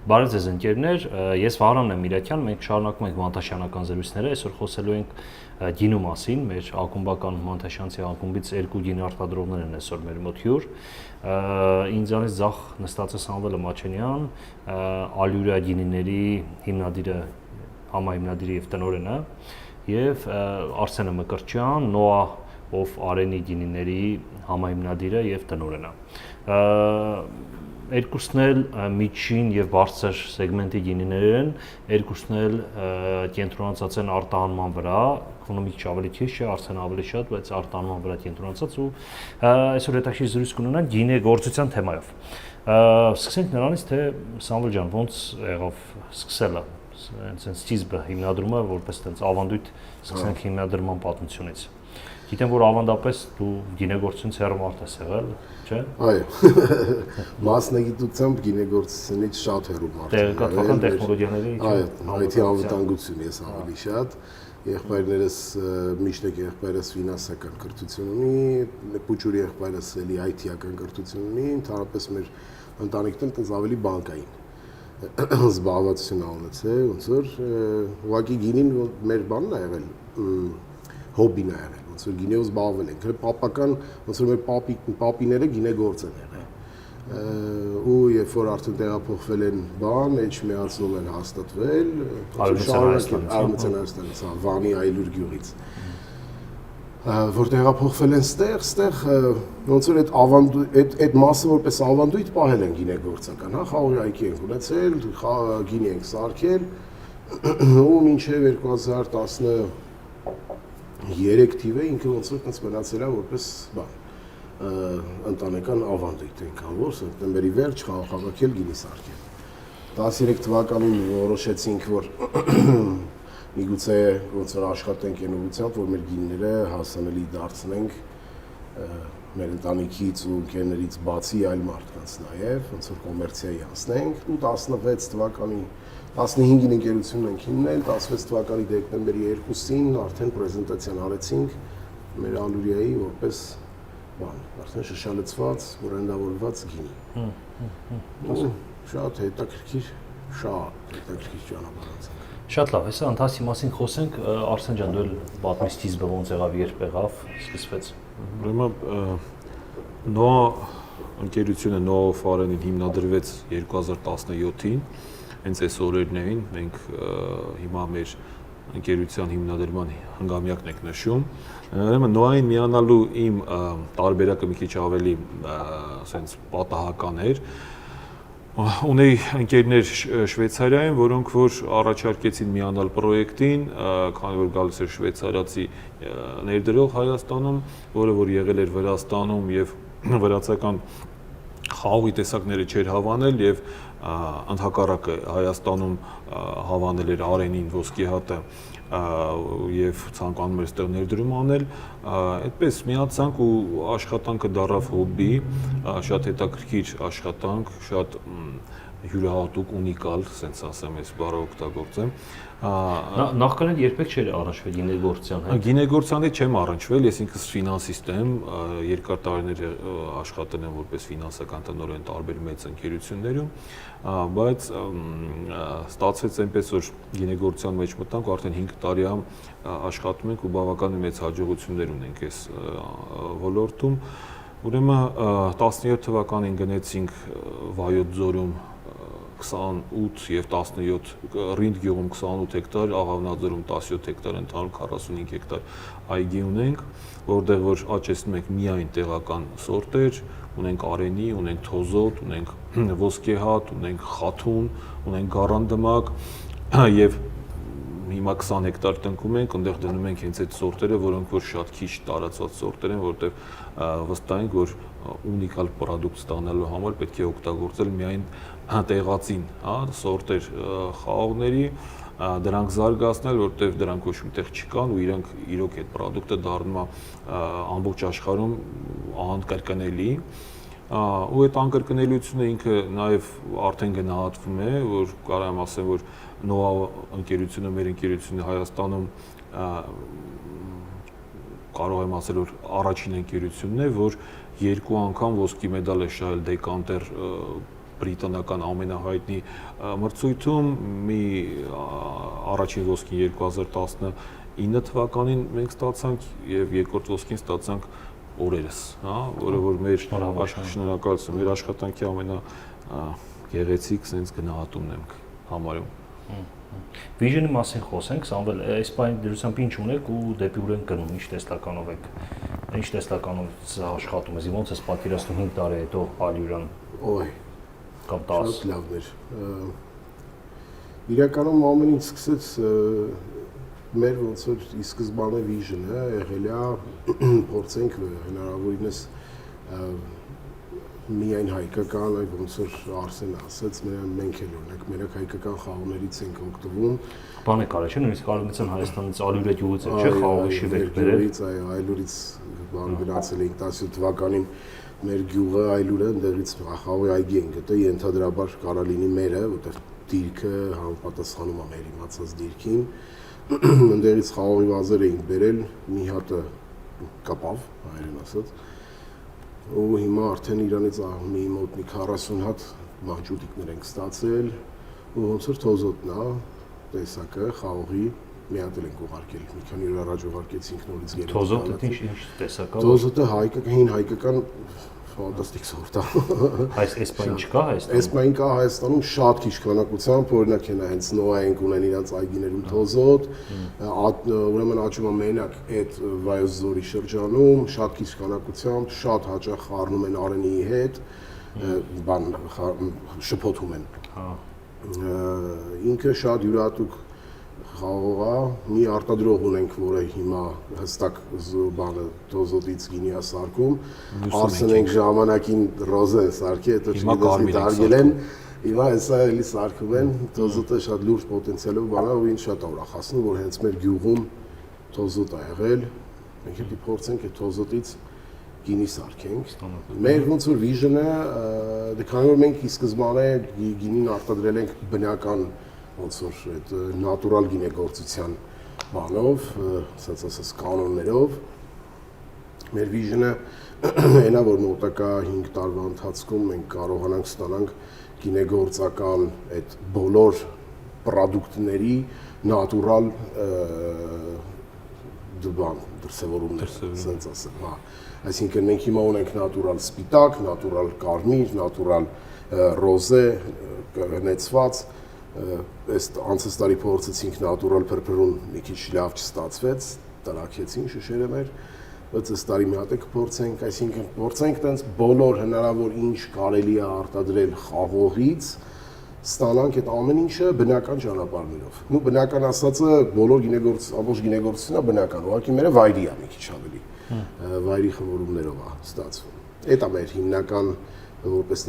Բարև ձեզ ընկերներ, ես Վահրամն եմ Իրաքյան, մենք շարունակում ենք Մանտաշյանական զրույցները, այսօր խոսելու ենք գինու մասին, մեր ակումբական Մանտաշյանցի ակումբից երկու գինի արտադրողներ են այսօր մեր մոտ հյուր, ինձանից ձախ նստած է Սամվել Մաչենյան, Ալյուրա գինիների հիմնադիրը, համահիմնադիրը եւ տնօրենը, եւ Արսենը Մկրտչյան, Նոա ով Արենի գինիների համահիմնադիրը եւ տնօրենը։ Երկուսն էլ միջին եւ բարձր սեգմենտի գինիներ են, երկուսն էլ կենտրոնացած են արտահանման վրա, էկոնոմիկ ավելի քիչ է, Արսենը ավելի շատ, բայց արտահանման վրա կենտրոնացած ու այսօր հետաքրքիր զրույց կունենանք գինեգործության թեմայով։ Սկսենք նրանից, թե Սամվել ջան, ոնց եղավ սկսելը, այնպես սկիզբը հիմնադրումը, որպես այդպես ավանդույթ սկսենք հիմնադրման պատմությունից։ Գիտեմ, որ ավանդապես դու գինեգործությունից հեռու մարդ ես եղել, չէ՞։ Այո։ Մասնագիտությամբ գինեգործությունից շատ հեռու մարդ եմ եղել։ Տեղեկատվական տեխնոլոգիաների Այո, IT անվտանգություն ես ավելի շատ։ Եղբայրներս միշտ եղբայրս ֆինանսական կրթություն ունի, փուչուրի եղբայրս էլի IT-ական կրթություն ունի, ընդհանրապես մեր ընտանիքն տենց ավելի բանկային զբաղվածություն ունեցել, ոնց որ ուղղակի գինին մեր բանն է եղել, հոբին է եղել, ոնց որ գինեով զբաղվել ենք, պապական, ոնց որ մեր պապիները գինեգործ են եղել, ու երբ որ արդեն տեղափոխվել են բան, էջ միացնում են հաստատվել, Արմենիան Հայաստանից, Վանի Այլուր գյուղից, որ տեղափոխվել են ստեղ, ոնց որ այդ մասը որպես ավանդույթ պահել են գինեգործական, հա, խաղողի այգի ենք ունեցել, գինի ենք սարքել, ու մինչև 2013 թիվը ինքը ոնց որ տենց մնացել է որպես բան, ընտանեկան ավանդույթ այնքան, որ սեպտեմբերի վերջ խաղաղակել գինի սարքել։ 13 թվականին որոշեցինք, որ միգուցե ոնց որ աշխատենք այն ուղղությամբ, որ մեր գինիները հասանելի դարձնենք մեր ընտանիքից ու ընկերներից բացի այլ մարդկանց նաև, ոնց որ կոմերցիայի անցնենք, ու 16 թվականի 15-ին ընկերությունն ենք հիմնել, 16 թվականի դեկտեմբերի 2-ին արդեն պրեզենտացիան արեցինք մեր Ալյուրիայի որպես բան, արդեն շշալցված, բրենդավորված գինի։ Շատ հետաքրքիր ճանապարհ անցանք։ Շատ լավ, հեսա ընթացքի մասին խոսենք, Արսեն ջան, դու էլ պատմի սկիզբը ոնց եղավ, երբ եղավ, սկսվեց։ Ուրեմն Նոա ընկերությունը Նոա Ֆարենին հիմնադրվեց 2017-ին, հենց այս օրերն էին, մենք հիմա մեր ընկերության հիմնադրման հնգամյակն ենք նշում։ Ուրեմն Նոային միանալու իմ տարբերակը մի քիչ ավելի ասենց պատահական էր։ Ունեի ընկերներ Շվեյցարիայում, որոնք որ առաջարկեցին միանալ պրոյեկտին, քանի որ գալիս էր շվեյցարացի ներդրող Հայաստանում, որը որ եղել էր Վրաստանում եւ վրացական խաղողի տեսակները չէր հավանել եւ ընդհակառակը Հայաստանում հավանել էր Արենին ոսկի հատը եւ ցանկանում էր այդտեղ ներդրում անել, այդպես միացանք ու աշխատանքը դառավ հոբբի, շատ հետաքրքիր աշխատանք, շատ յուրահատուկ, ունիկալ, ասենց ասեմ, ես բառը օգտագործեմ։ Նախքան երբեք չէր առնչվել գինեգործության հետ։ Գինեգործության հետ չեմ առնչվել, ես ինքս ֆինանսիստ եմ, երկար տարիներ աշխատել եմ որպես ֆինանսական տնօրեն տարբեր մեծ ընկերություններում, բայց ստացվեց այնպես, որ գինեգործության մեջ մտանք ու արդեն 5 տարի աշխատում ենք ու բավականին մեծ հաջողություններ ունենք այս ոլորտում։ Ուրեմն 17 թվականին գնացինք Վայոց ձորում 28 եւ 17 Ռինդ գյուղում 28 հեկտար, Աղավնաձորում 17 հեկտար, ընդհանուր 45 հեկտար այգի ունենք, որտեղ որ աճեցնում ենք միայն տեղական սորտեր, ունենք Արենի, ունենք Թոզոտ, ունենք ոսկեհատ, ունենք Խաթուն, ունենք Գառանդմակ եւ հիմա 20 հեկտար տնկում ենք, այնտեղ դնում ենք հենց այդ սորտերը, որոնք որ շատ քիչ տարածված սորտեր են, որտեղ վստահ ենք, որ ունիկալ պրոդուկտ ստանալու համար պետք է օգտագործել միայն տեղացին, հա, սորտեր խաղողների, դրանք զարգացնել, որտեղ դրանք ոչ միտեղ չկան ու իրանք իրոք այդ պրոդուկտը դառնում է ամբողջ աշխարհում անկրկնելի։ Ու այդ անկրկնելիությունը ինքը նաև արդեն գնահատվում է, որ կարող եմ ասել, որ Նոա ընկերությունը, մեր ընկերությունը Հայաստանում կարող եմ ասել, որ առաջին ընկերությունն է, որ 2 անգամ ոսկի մեդալ է շահել Decanter բրիտանական ամենահայտնի մրցույթում մի առաջին ոսկին 2019 թվականին մենք ստացանք եւ երկրորդ ոսկին ստացանք օրերս, հա, որը որ մեր շնորհակալություն, մեր աշխատանքի ամենա գեղեցիկ sense գնահատումն ենք համարում։ Vision-ի մասին խոսենք, Սամվել, այս բանի դրությամբ ինչ ունեք ու դեպի ուր ենք գնում, ինչ տեսլականով եք, ինչ տեսլականով աշխատում եք, ոնց է պատկերացնում 5 տարի հետո Ալյուրան։ Ոյ, կամ 10։ Շատ լավն էր։ Իրականում ամեն ինչ սկսեց մեր ոնց որ ի սկզբանե Vision-ը եղել է փորձենք հնարավորինս միայն հայկական, այլ ոնց որ Արսեն ասաց, մենք էլ օրինակ մենակ հայկական խաղողներից ենք օգտվում։ Բան է կարելի չէ, նույնիսկ կարողացան Հայաստանից Ալյուրը գյուղից չէ, խաղողի շիվեր բերել։ Այո, Այլուրից բան գնացել ենք 17 թվականին մեր գյուղը Այլուրը ընդեղից խաղողի այգի են գտել, ենթադրաբար կարա լինի մերը, որտեղ դիրքը համապատասխանում է մեր իմացած դիրքին։ Ընդեղից խաղողի վազեր էինք բերել, մի հատը կապավ, հայերեն ասած։ Ու հիմա արդեն իրանից մի մոտ մի 40 հատ մաճուտիկներ ենք ստացել ու ոնց որ թոզոտն է տեսակը խաղողի մի հատ ենք ուղարկել մի քանի օր առաջ ուղարկեցինք նորից գերեզմա Թոզոտը ինչ տեսակա։ Թոզոտը հին հայկական ֆանտաստիկ սորտ է։ Այս բան չկա Հայաստանում։ Այս բան կա Հայաստանում շատ քիչ քանակությամբ, օրինակ հենա հենց նոա ենք ունեն իրանց այգիներում թոզոտ, ուրեմն աճում է մենակ այդ Վայոց ձորի շրջանում, շատ քիչ քանակությամբ, շատ հաճախ խառնում են արենիի հետ, բան շփոթում են։ Հա։ Ինքը շատ յուրահատուկ խաղող է, մի արտադրող ունենք, որը հիմա հստակ բանը թոզոտից գինի է սարքում, Արսեն ենք ժամանակին ռոզեն սարքի, հետո չգիտես դարգել են, հիմա հեսա էլի սարքում են, թոզոտը շատ լուրջ պոտենցիալով բան է ու ինձ շատ է ուրախացնում, որ հենց մեր գյուղում թոզոտ է եղել, մենք հետի փորձենք այդ թոզոտից գինի սարքենք։ Մեր ոնց որ Vision-ը, դե քանի որ մենք ի սկզբանե գինին արտադրել ենք բնական ոնց որ այդ նատուրալ գինեգործության բանով, ասած կանոններով, մեր Vision-ը այնա որ մոտակա 5 տարվա ընթացքում մենք կարողանանք ստանանք գինեգործական այդ բոլոր պրոդուկտների նատուրալ դրսևորումներ, ասենց ասեմ, հա։ Այսինքն մենք հիմա ունենք նատուրալ սպիտակ, նատուրալ կարմիր, նատուրալ ռոզե, հնեցված Այս անցած տարի փորձեցինք նատուրալ փրփրուն մի քիչ լավ չստացվեց, տրակեցին շշերը մեր, բայց այս տարի մի հատ է կփորձենք, այսինքն փորձենք տենց բոլոր հնարավոր ինչ կարելի է արտադրել խաղողից, ստանանք այդ ամեն ինչը բնական ճանապարհներով։ Ու բնական ասածը բոլոր ամբողջ գինեգործությունը բնական, ուղղակի մերը վայրի է մի քիչ ավելի, վայրի խմորումներով է ստացվում։ Այդ է մեր հիմնական որպես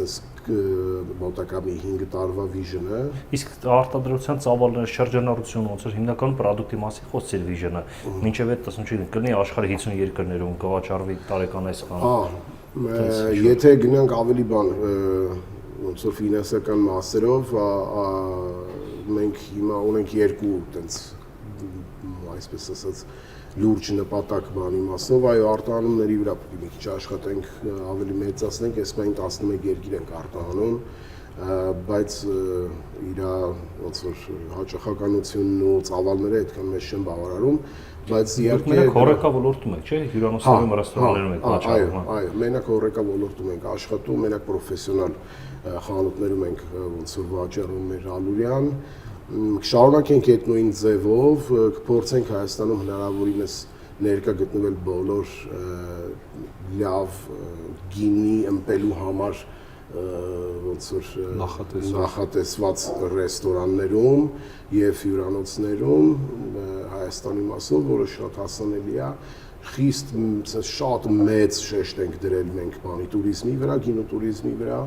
մոտակա մի 5 տարվա Vision-ը։ Իսկ արտադրության ծավալների շրջանառությունը ոնց էր հիմնական պրոդուկտի մասին խոսել Vision-ը։ Մինչև այդ ասում կլինի աշխարհի 50 երկրներում կվաճառվի տարեկան այսքան։ Եթե գնանք ավելի բան ոնց որ ֆինանսական մասերով, մենք հիմա ունենք երկու տենց այսպես ասած լուրջ նպատակ բանի մասով, այո, արտահանումների վրա պետք է մի քիչ աշխատենք, ավելի մեծացնենք, այս բանի 11 երկիր ենք արտահանում, բայց իր ոնց որ հաճախականությունն ու ծավալները այդքան մեծ չեն բավարարում, բայց իհարկե մենակ հորեկա ոլորտում եք, չէ՞, հյուրանոցներում, ռեստորաններում եք վաճառում։ Այո, մենակ հորեկա ոլորտում ենք աշխատում, մենակ պրոֆեսիոնալ խանութներում ենք ոնց որ վաճառում մեր Ալյուրյան։ Շարունակենք այդ նույն ձևով, կփորձենք Հայաստանում հնարավորինս ներկա գտնվել բոլոր լավ գինի ըմպելու համար ոնց որ նախատեսված ռեստորաններում եւ հյուրանոցներում Հայաստանի մասով, որը շատ հասանելի է, խիստ շատ մեծ շեշտ ենք դրել մենք բանի туриզմի վրա, գինոտուրիզմի վրա,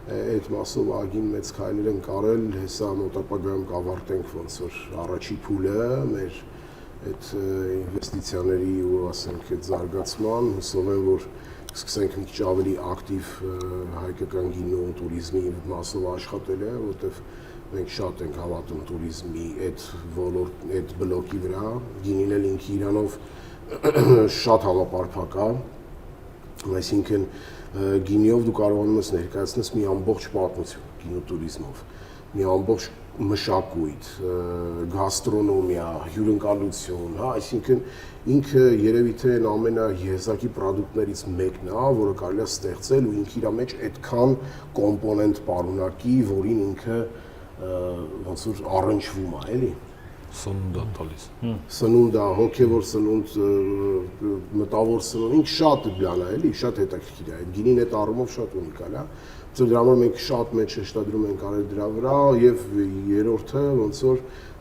այդ մասով ագին մեծ քայլեր ենք արել, հեսա մոտապագայում կավարտենք ոնց որ առաջի փուլը մեր այդ ինվեստիցիաների ու ասենք այդ զարգացման, հուսով եմ որ սկսենք մի քիչ ավելի ակտիվ հայկական գինու туриզմի մասով աշխատել, որովհետև մենք շատ ենք հավատում туриզմի այդ ոլորտ, այդ բլոկի վրա, գինին էլ ինքը իրանով շատ համապարփակ է, Այսինքն գինիով դու կարողանում ես ներկայացնել մի ամբողջ պատմություն գինու туриզմով, մի ամբողջ մշակույթ, գաստրոնոմիա, հյուրընկալություն, հա, այսինքն ինքը երևի թե այն ամենաեզակի պրոդուկտներից մեկն է, որը կարելի է ստեղծել ու ինքը իր մեջ այդքան կոմպոնենտ պարունակի, որին ինքը ոնց որ առնչվում է, էլի։ Սնունդ է տալիս։ Սնունդ է, հոգևոր սնունդ, մտավոր սնունդ, ինքը շատ բան է, էլի, շատ հետաքրքիր է։ Այդ գինին այդ առումով շատ ունիկալ է։ Դրա համար մենք շատ մեծ շեշտադրում ենք արել դրա վրա եւ երրորդը ոնց որ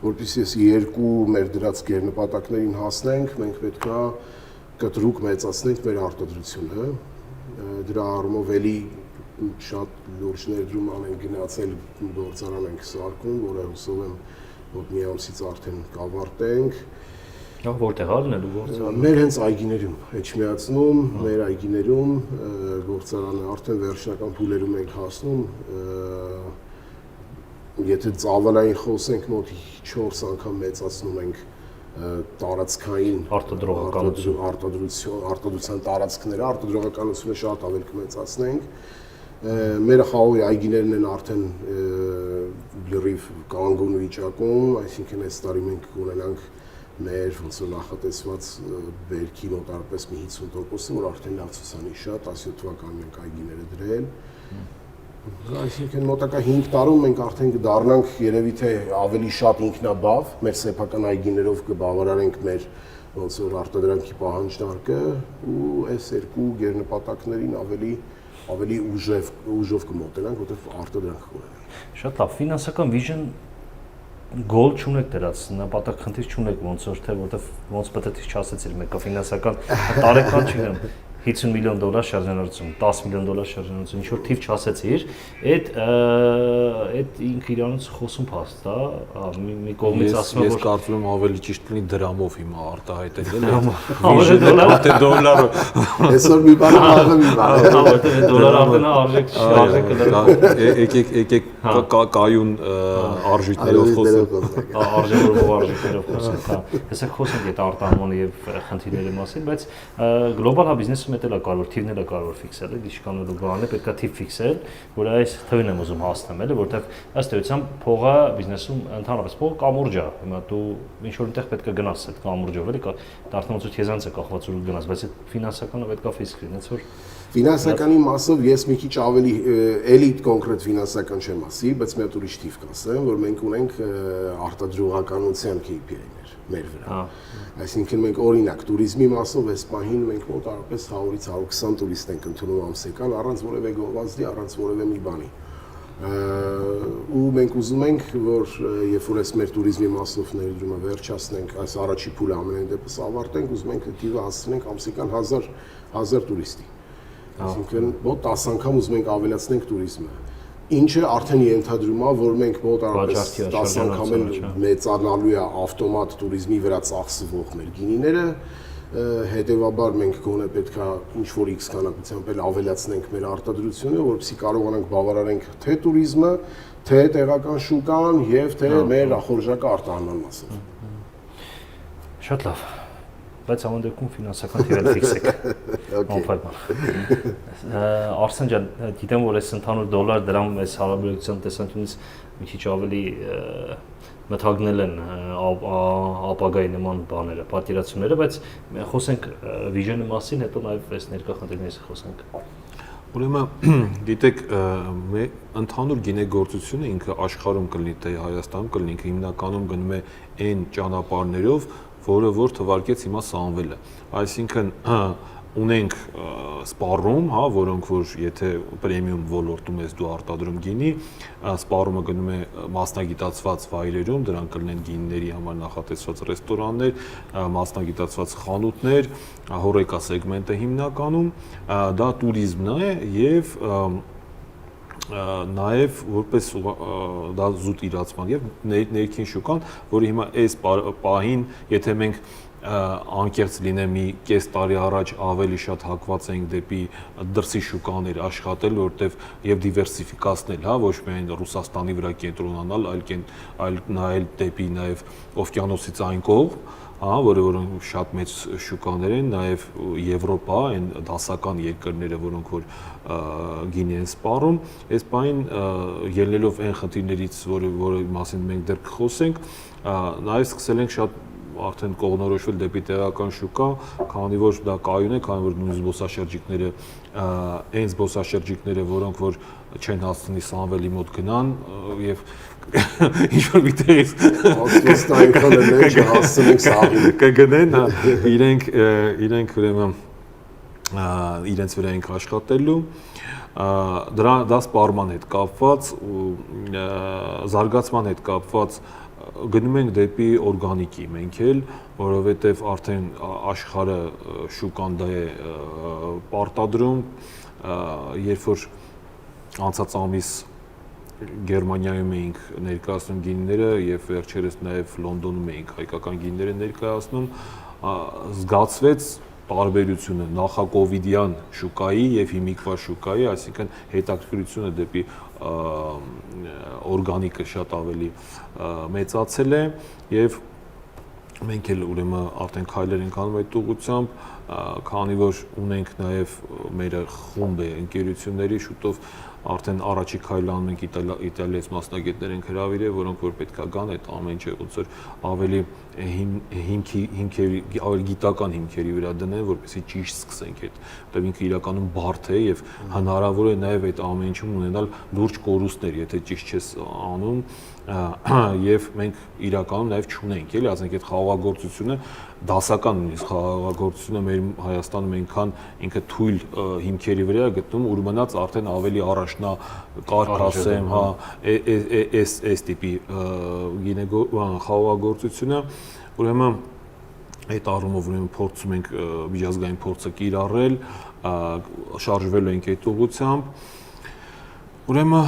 որպեսզի այս երկու մեր դրած գերնպատակներին հասնենք, մենք պետքա կտրուկ մեծացնենք մեր արտադրությունը։ Դրա առումով էլի շատ լուրջ ներդրում անենք գնացել գործարան ենք սարքում, որը հուսով եմ որ մի ամսից արդեն կավարտենք։ Որտեղ ալնելու գործարանը։ Մեր հենց այգիներում, Էջմիածնում, մեր այգիներում գործարանը արդեն վերջնական փուլերում ենք հասնում։ Եթե ծավալային խոսենք, մոտ 4 անգամ մեծացնում ենք տարածքային արտադրության տարածքները, արտադրողականությունը շատ ավել կմեծացնենք։ Մեր խաղողի այգիներն են արդեն լրիվ կանգուն վիճակում, այսինքն այս տարի մենք կունենանք մեր ոնց որ նախատեսված բերքի մոտարապես մի 50%-ը, որ արդեն լավ ցուցանիշ է, 17 թվականին ենք այգիները դրել։ Այսինքն մոտակա 5 տարում մենք արդեն կդառնանք երևի թե ավելի շատ ինքնաբավ, մեր սեփական այգիներով կբավարարենք մեր ոնց որ արտադրանքի պահանջարկը ու այս երկու գերնպատակներին ավելի ուժով կմոտենանք, որովհետև արտադրանք կունենանք։ Շատ լավ, ֆինանսական vision գոլ չունեք դրած, նպատակ խնդիր չունեք ոնց որ թե որտեվ ոնց պետք է չասեցիր մեկը ֆինանսական տարեկան չգիտեմ $50 միլիոն շարժանարություն, $10 միլիոն շարժանարություն, ինչ որ թիվ չասեցիր, այդ ինքը իրանից խոսում փաստ է, մի կողմից ասում եմ որ ես կարծում եմ ավելի ճիշտ լինի դրամով հիմա արտահայտել ավելի դոլարը այսօր մի բան աղը մի բան որտեղ դոլար արդեն արժեք եկեք կայուն արժույթներով խոսենք արժեվորող արժույթներով խոսենք, հա հեսա խոսենք այդ արտահանման եւ խնդիրների մասին, բայց գլոբալ բիզնեսը մետել է կարևոր, թիվն էլ է կարևոր ֆիքսել, էլի իշխանելու բանը պետք է թիվ ֆիքսել, որ այս թվին եմ ուզում հասնեմ, էլի, որտեվ ըստ էության փողը բիզնեսում ընդհանրապես փողը կամուրջ է, հիմա դու ինչ որ այնտեղ պետք է գնաս այդ կամուրջով, էլի, դարձնում ոնց քեզանց է կախված ու գնաս, բայց այդ ֆինանսականը պետք է ֆիքս լինի, հենց որ ֆինանսականի մասով ես մի քիչ ավելի էլի կոնկրետ ֆինանսական չեմ ասի, բայց մի հատ ուրիշ թիվ կասեմ, որ մենք ունենք արտադրողականության KPI-ներ մեր վրա։ Այսինքն մենք օրինակ туриզմի մասով այս պահին մենք մոտավորապես 100-ից 120 տուրիստ ենք ընդունում ամսական առանց որևէ գովազդի, առանց որևէ մի բանի։ Ու մենք ուզում ենք, որ երբ որ այս մեր туриզմի մասով ներդրումը վերջացնենք, այս առաջի փուլը ամենայն դեպս ավարտենք, ուզում ենք այդ թիվը հասցնենք ամսական 1000 տուրիստի։ Այսինքն մոտ 10 անգամ ուզում ենք ավելացնենք туриզմը։ Ինչը արդեն ենթադրում է, որ մենք մոտավորապես 10 անգամ մեծանալու է ավտոմատ туриզմի վրա ծախսվող մեր գինիները, հետևաբար մենք գոնե պետքա ինչ-որ X քանակությամբ էլ ավելացնենք մեր արտադրությունը, որպեսզի կարողանանք բավարարենք թե туриզմը, թե տեղական շուկան եւ թե մերախորժակը արտահանման մասով։ Շատ լավ։ Բայց ամեն դեպքում ֆինանսական թիվը ֆիքսեք։ Անպայման։ Արսեն ջան, գիտեմ որ այս ընդհանուր դոլար դրամ այս հարաբերության տեսանկյունից մի քիչ ավելի մթագնել են ապագայի նման բաները, պատկերացումները, բայց խոսենք vision-ի մասին, հետո նաև այս ներկա խնդիրներից խոսենք։ Ուրեմն, գիտեք, ընդհանուր գինեգործությունը ինքը աշխարհում կլինի, թե Հայաստանում կլինի, ինքը հիմնականում գնում է այն ճանապարհներով, որը որ թվարկեց հիմա Սամվելը, այսինքն ունենք սպառում, հա, որոնք որ եթե պրեմիում ոլորտում ես դու արտադրում գինի, սպառումը գնում է մասնագիտացված վայրերում, դրանք կլինեն գինիների համար նախատեսված ռեստորաններ, մասնագիտացված խանութներ, հորեկա սեգմենտը հիմնականում, դա туриզմն է եւ նաև որպես դա զուտ իրացման եւ ներքին շուկան, որը հիմա այս պահին, եթե մենք անկեղծ լինեմ մի կես տարի առաջ ավելի շատ հակված ենք դեպի դրսի շուկաներ աշխատել, որտեվ եւ դիվերսիֆիկացնել, հա, ոչ միայն Ռուսաստանի վրա կենտրոնանալ, այլ նայել դեպի նաեւ օվկիանոսից այն կողմ, հա, որը շատ մեծ շուկաներ են, նաեւ Եվրոպա, այն դասական երկրները, որոնք որ գինի են սպառում, այս բանին ելնելով այն խնդիրներից, որի մասին մենք դեռ կխոսենք, նաեւ սկսել ենք շատ արդեն կողմնորոշվել դեպի տեղական շուկա, քանի որ դա կայուն է, քանի որ նույն զբոսաշրջիկները, այն զբոսաշրջիկները, որոնք որ չեն հասցնի Սամվելի մոտ գնան եւ ինչ որ միտեղից Ոստը այնքան են չհասցնենք Սամվելի կգնեն, իրենք ուրեմն իրենց վրա ենք աշխատելու, դա սպառման հետ կապված ու զարգացման հետ կապված գնում ենք դեպի օրգանիկի մենք էլ, որովհետև արդեն աշխարհը շուկան դա է պարտադրում, երբ որ անցած ամիս Գերմանիայում էինք ներկայացնում գինիները եւ վերջերս նաեւ Լոնդոնում էինք հայկական գինիները ներկայացնում, զգացվեց տարբերությունը նախակովիդյան շուկայի եւ հիմիկվա շուկայի, այսինքն հետաքրքրությունը դեպի օրգանիկը շատ ավելի մեծացել է եւ մենք էլ ուրեմն արդեն քայլեր ենք անում այդ ուղղությամբ, քանի որ ունենք նաեւ մեր խումբ է ընկերությունների շուտով արդեն առաջի քայլը անում ենք Իտալիայից մասնագետներ ենք հրավիրել, որոնք որ պետքա գան այդ ամեն ինչը ոնց որ ավելի հիմքերի, ավելի գիտական հիմքերի վրա դնեն, որպեսզի ճիշտ սկսենք այդ, որտեղ ինքը իրականում բարդ է եւ հնարավոր է նաեւ այդ ամեն ինչում ունենալ լուրջ կորուստներ, եթե ճիշտ չես անում եւ մենք իրականում նաեւ չունենք, էլի, ասենք այդ խաղաղագործությունը դասական նույնիսկ խաղաղագործությունը մեր Հայաստանում այնքան ինքը թույլ հիմքերի վրա է գտնում, ու մնաց արդեն ավելի առաջնա կարգ ասեմ, հա, այս տիպի խաղաղագործությունը, ուրեմն այդ առումով ուրեմն փորձում ենք միջազգային փորձը կիրառել, շարժվելու ենք այդ ուղղությամբ։ Ուրեմն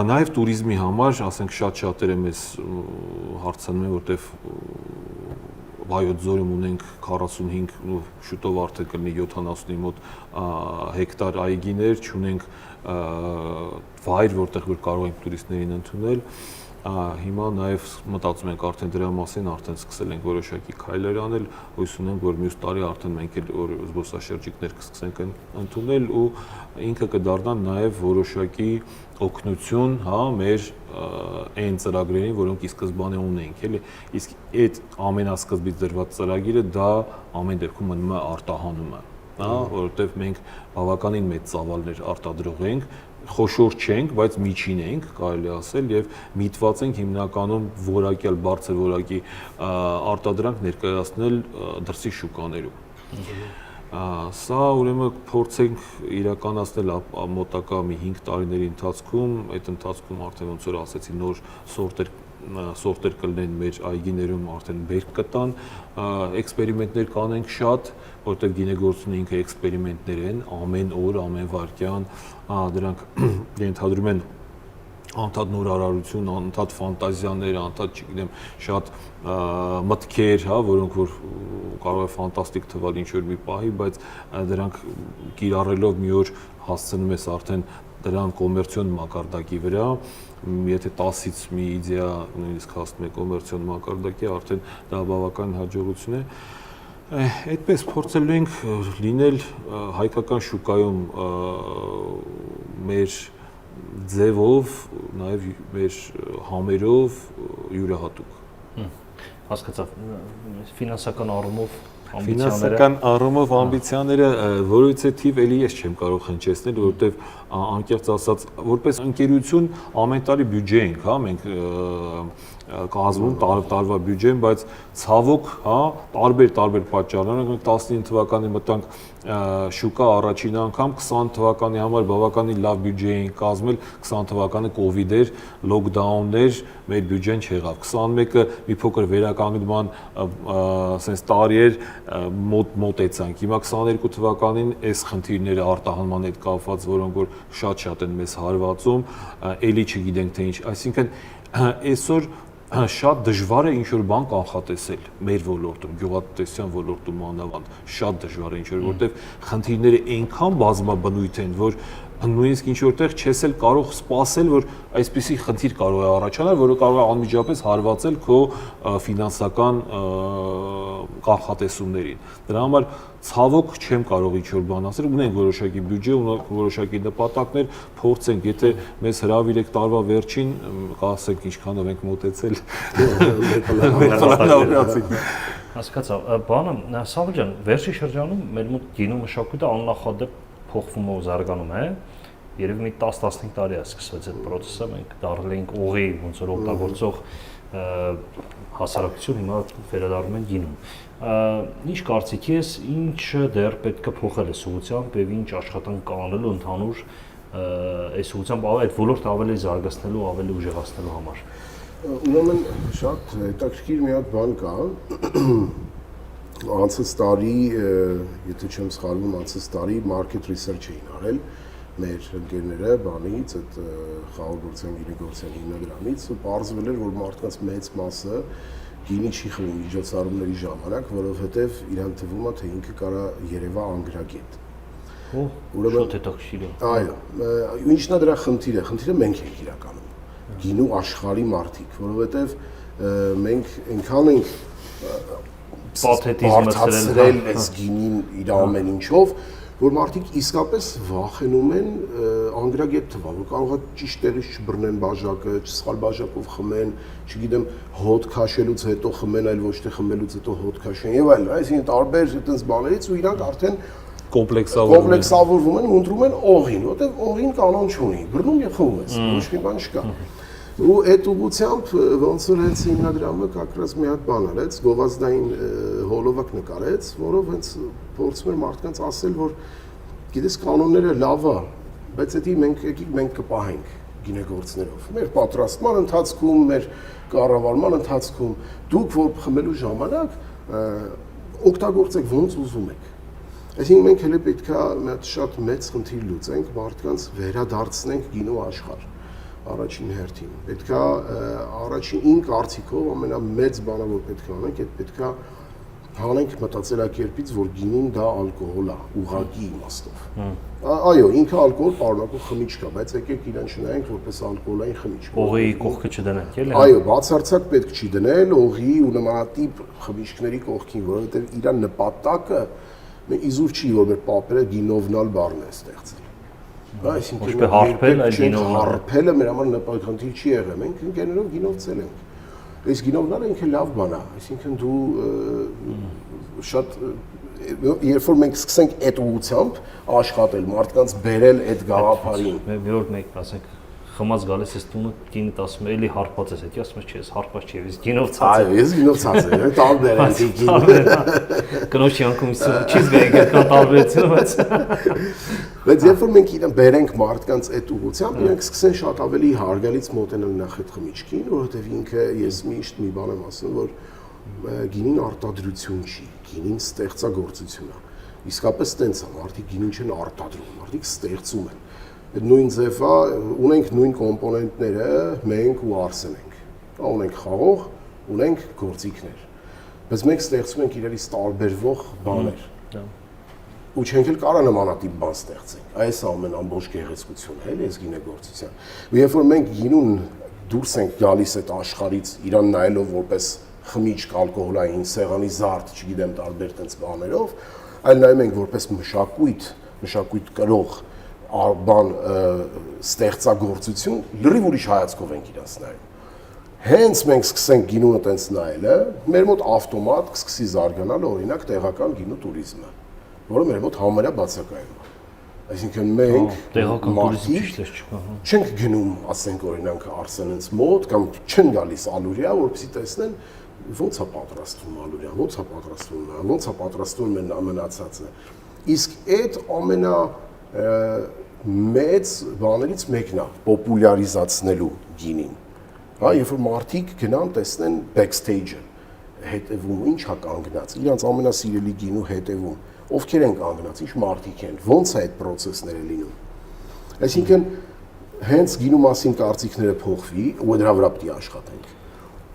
նաև туриզմի համար, ասենք շատ-շատերը մեզ հարցանում են, որտեվ Վայոց ձորում ունենք 45 ու շուտով արդեն կլինի 70-ի մոտ հեկտար այգիներ, չունենք վայր, որտեղ որ կարող ենք տուրիստներին ընդունել։ Հիմա նաև մտածում ենք արդեն դրա մասին, արդեն սկսել ենք որոշակի քայլեր անել, հույս ունենք, որ մյուս տարի արդեն մենք էլ զբոսաշրջիկներ կսկսենք ընդունել ու ինքը կդառնա նաև որոշակի օգնություն, հա, մեր այն ծրագրերին, որոնք ի սկզբանե ունենք, էլի, իսկ այդ ամենասկզբից դրված ծրագիրը դա ամեն դեպքում մնում է արտահանումը, հա, որովհետև մենք բավականին մեծ ծավալներ արտադրող ենք, խոշոր չենք, բայց միջին ենք, կարելի ասել, եւ միտված ենք հիմնականում որակյալ բարձր որակի արտադրանք ներկայացնել դրսի շուկաներում։ Սա ուրեմն փորձենք իրականացնել մոտակա մի 5 տարիների ընթացքում, այդ ընթացքում արդեն ոնց որ ասեցի նոր սորտեր կլինեն մեր այգիներում արդեն բերք կտան, էքսպերիմենտներ կանենք շատ, որտեղ գինեգործությունը ինքը էքսպերիմենտներ են, ամեն օր, ամեն վայրկյան, դրանք ենթադրում են անդադ նորարարություն, անդադ ֆանտազիաներ, անդադ, չգիտեմ, շատ մտքեր, հա, որոնք որ կարող է ֆանտաստիկ թվալ ինչ-որ մի պահի, բայց դրանք կիրառելով մի օր հասցնում ես արդեն դրան կոմերցիոն մակարդակի վրա, եթե 10-ից մի իդեա նույնիսկ հասնում է կոմերցիոն մակարդակի, արդեն դա բավական հաջողություն է։ Այդպես փորձելու ենք լինել հայկական շուկայում մեր ձևով, նաև մեր համերով յուրահատուկ։ Հասկացա, ֆինանսական առումով Ֆինանսական առումով ամբիցիաները որովհետեւ թիվ էլի ես չեմ կարող հնչեցնել, որովհետեւ անկեղծ ասած, որպես ընկերություն ամեն տարի բյուջե ենք, հա, մենք կազմում տարվա բյուջեն, բայց ցավոք, հա, տարբեր պատճառներով մենք 19 թվականին մտանք շուկա առաջին անգամ, 20 թվականի համար բավականին լավ բյուջե էինք կազմել, 20 թվականը կովիդ էր, լոկդաուններ, մեր բյուջեն չեղավ, 21-ը մի փոքր վերականգնման sense տարի էր, մոտեցանք, հիմա 22 թվականին այս խնդիրները արտահանման հետ կապված, որոնք որ շատ են մեզ հարվածում, էլի չգիտենք թե ինչ, այսինքն այսօր շատ դժվար է ինչ-որ բան կանխատեսել մեր ոլորտում, գյուղատնտեսության ոլորտում մանավանդ, շատ դժվար է ինչ-որ, որտեղ խնդիրները այնքան բազմաբնույթ են, որ նույնիսկ ինչ որտեղ չես էլ կարող սպասել, որ այսպիսի խնդիր կարող է առաջանալ, որը կարող է անմիջապես հարվածել քո ֆինանսական կանխատեսումներին։ Դրա համար ցավոք չեմ կարող ինչ-որ բան ասել, ունենք որոշակի բյուջե, ունենք որոշակի նպատակներ, փորձենք, եթե մեզ հրավիրեք տարվա վերջին, կասենք ինչքանով ենք մոտեցել պլանավորածին։ Հասկացա, բանը Սաղ ջան, վերջի շրջանում մեր մոտ գինու մշակույթը աննախադեպ փոխվում ու զարգանում է։ Երևի մի 10-15 տարի է սկսվեց այդ process-ը, մենք դարձել ենք օղի ոնց որ օգտագործող հասարակություն, հիմա վերադառնում են գինուն։ Ինչ կարծիք ես, ինչը դեռ պետք է փոխել այս ուղղությամբ եւ ինչ աշխատանք կանելու ընդհանուր այս ուղղությամբ այդ ոլորտը ավելի զարգացնելու, ավելի ուժեղացնելու համար։ Ուրեմն շատ հետաքրքիր մի հատ բան կա։ Անցած տարի, եթե չեմ սխալվում, անցած տարի market research էին արել մեր ընկերները բանից, այդ խաղաղորձյան գինեգործյան հիմնադրամից, ու պարզվել էր, որ մարդկանց մեծ մասը գինի չի խմում միջոցառումների ժամանակ, որովհետև իրան թվում է, թե ինքը կարա երևա անգրագետ։ Շատ հետաքրքիր է։ Այո, ինչն է դրա խնդիրը։ Խնդիրը մենք ենք իրականում։ Գինու աշխարհի մարդիկ, որովհետև մենք այնքան ենք պաթետիզմը այս գինին իր ամեն ինչով, որ մարդիկ իսկապես վախենում են անգրագետ թվալ, որ կարող է ճիշտ տեղից չբռնեն բաժակը, սխալ բաժակով խմեն, չգիտեմ, հոտ քաշելուց հետո խմեն, այլ ոչ թե խմելուց հետո հոտ քաշեն եւ այլն, այսինքն տարբեր այդպես բաներից ու իրանք արդեն կոմպլեքսավորվում են ու ընտրում են օղին, որտեղ օղին կանոն չունի, բռնում եւ խմում ես, ոչ մի բան չկա։ Ու այդ ուղղությամբ ոնց որ հենց հիմնադրամը կակրած մի հատ բան արեց, գովազդային հոլովակ նկարեց, որով հենց փորձում էր մարդկանց ասել, որ գիտես կանոնները լավ է, բայց դա մենք կպահենք գինեգործներով։ Մեր պատրաստման ընթացքում, մեր կառավարման ընթացքում դուք որ խմելու ժամանակ օգտագործեք ոնց ուզում եք։ Այսինքն մենք հենց պետքա մի հատ շատ մեծ խնդիր լուծենք, մարդկանց վերադարձնենք գինու աշխարհ։ Առաջին հերթին պետքա առաջին իմ կարծիքով ամենամեծ բանը որ պետք է անենք, այդ պետքա հանենք մտածելակերպից, որ գինին դա ալկոհոլ է, ուղղակի իմաստով։ Այո, ինքը ալկոհոլ պարունակող խմիչք է, բայց եկեք իրան չնայենք որպես ալկոհոլային խմիչք։ Օղի կողքը չդնենք, էլի։ Այո, բացարձակ պետք չի դնել օղի ու նմանատիպ խմիչքների կողքին, որովհետև իր նպատակը իզուր չի, որ մեր պապերը գինովնալ բառն է ստեղծել։ Այսինքն հարբել այլ գինով հարբելը մեր համար նպատակի չի եղել, մենք ընկերներով գինովցել ենք։ Այս գինովնալը ինքը լավ բան է, այսինքն դու շատ երբ որ մենք սկսենք այդ ուղղությամբ աշխատել, մարդկանց բերել այդ գաղափարին։ Մի օր մեկ ասենք խմած գալիս ես տունը կինդ ասում է, էլի հարբած ես, հետո ասում ես, չէ, ես հարբած չի, ես գինով ցած եմ։ Այո, ես գինով ցած եմ, տարբեր են գինը։ Կնոջ յանքում չի զգայք այդքան տարբերությունը, բայց երբ որ մենք իրեն բերենք մարդկանց այդ ուղղությամբ, իրենք սկսեն շատ ավելի հարգալից մոտենալ նախ այդ խմիչքին, որովհետև ինքը ես միշտ մի բան եմ ասում, որ գինին արտադրություն չի, գինին ստեղծագործություն է։ Իսկապես տենց է, մարդիկ գինին չեն արտադրում, մարդիկ ստեղծում են։ Այդ նույն ձևա ունենք նույն կոմպոնենտները մենք ու Արսենենք։ Ունենք խաղող, ունենք գործիքներ։ Բայց մենք ստեղծում ենք իրարից տարբերվող բաներ։ Ու չենք էլ կարող նմանատիպ բան ստեղծենք։ Այս ամեն ամբողջ գեղեցկությունը էլի այս գինեգործության։ Ու երբ որ մենք գինուն դուրս ենք գալիս այդ աշխարհից, իրան նայելով որպես խմիչք, ալկոհոլային, սեղանի զարդ, չգիտեմ, տարբեր տենց բաներով, այլ նայում ենք որպես մշակույթ կրող բան ստեղծագործություն, լրիվ ուրիշ հայացքով ենք իրաց նայում։ Հենց մենք սկսենք գինունը տենց նայելը, մեր մոտ ավտոմատ կսկսի զարգանալ օրինակ տեղական գինու տուրիզմը, որը մեր մոտ համարյա բացակայում է։ Այսինքն մենք մարդիկ չենք գնում, ասենք օրինակ Արսենենց մոտ կամ չեն գալիս Ալուրիա, որպեսզի տեսնեն ոնց է պատրաստվում Ալուրիան, ոնց է պատրաստվում, ոնց է պատրաստվում մնացածը։ Իսկ այդ ամենա մեծ բաներից մեկն է պոպուլյարիզացնելու գինին։ Հա, երբ որ մարդիկ գնան տեսնեն backstage-ը, հետևում ինչ է կանգնած, իրանց ամենասիրելի գինու հետևում, ովքեր են կանգնած, ինչ մարդիկ են, ոնց է այդ process-ները լինում։ Այսինքն հենց գինու մասին կարծիքները փոխվի ու դրա վրա պետք է աշխատենք։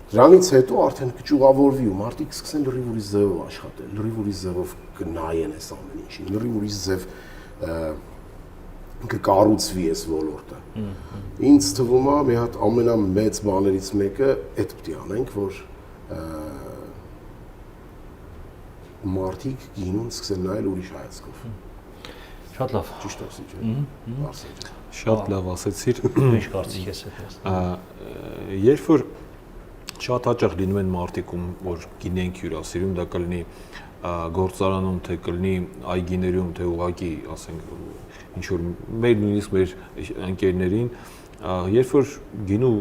Դրանից հետո արդեն կճուղավորվի ու մարդիկ սկսեն լրիվ ուրիշ ձևով աշխատել, լրիվ ուրիշ ձևով կնայեն այս ամեն ինչին, լրիվ ուրիշ ձև կկառուցվի այս ոլորտը։ Ինձ թվում է մի հատ ամենամեծ բաներից մեկը այդ պետք է անենք, որ մարդիկ գինուն սկսեն նայել ուրիշ հայացքով։ Շատ լավ։ Ճիշտ ասի ջան։ Շատ լավ ասեցիր։ Ինչ կարծիք ես այդպես։ Երբ որ շատ հաճախ լինում են մարդիկ, որ գինեն հյուրասիրում, դա կլինի գործարանում, թե կլինի այգիներում, թե ուղղակի, ասենք, ինչ որ մեր նույնիսկ մեր ընկերներին, երբ որ գինու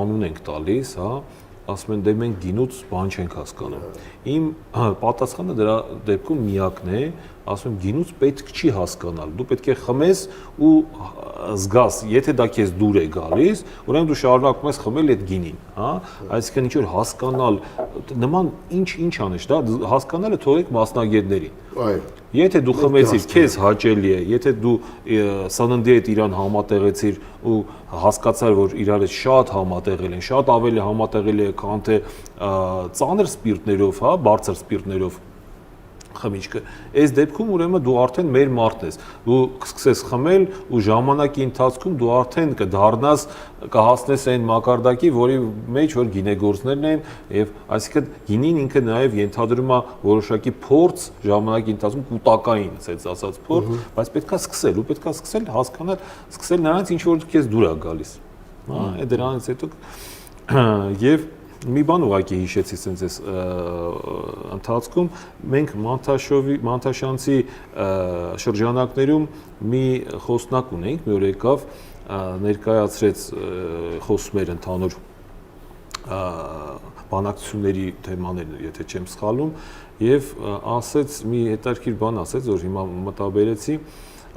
անուն ենք տալիս, հա, ասում են դե մենք գինուց բան չենք հասկանում։ Իմ պատասխանը դրա դեպքում միակն է, ասում եմ գինուց պետք չի հասկանալ։ Դու պետք է խմես ու զգաս, եթե դա քեզ դուր է գալիս, ուրեմն դու շարունակում ես խմել այդ գինին, հա? Այսինքն ինչ որ հասկանալ, նման ինչ անես, դա հասկանալը թողեք մասնագետներին։ Այո։ Եթե դու խմեցիր, քեզ հաճելի է, եթե դու սննդի հետ իրան համատեղեցիր ու հասկացար, որ իրար հետ շատ համատեղել են, շատ ավելի համատեղել է, քան թե ծանր սպիրտներով, հա, բարձր սպիրտներով խմիչքը, այս դեպքում ուրեմն դու արդեն մեր մարդն ես, դու կսկսես խմել ու ժամանակի ընթացքում դու արդեն կդառնաս, կհասնես այն մակարդակի, որի մեջ որ գինեգործներն են, եւ այսինքն գինին ինքը նաեւ ենթադրում է որոշակի փորձ ժամանակի ընթացքում կൂട്ടակային, ասած ասած փորձ, բայց պետքա սկսել, ու պետքա սկսել հասկանալ, սկսել նրանց ինչ որ քեզ դուր է գալիս, հա, այդ դրանից հետո եւ մի բան ուղղակի հիշեցի sense այս ընթացքում մենք Մանթաշյանցի շրջանակներում մի խոսնակ ունենք, մի օր եկավ ներկայացրեց խոսում էր ընդհանուր բանակցությունների թեմաներ, եթե չեմ սխալում, եւ ասեց մի հետաքրքիր բան ասեց, որ հիմա մտաբերեցի,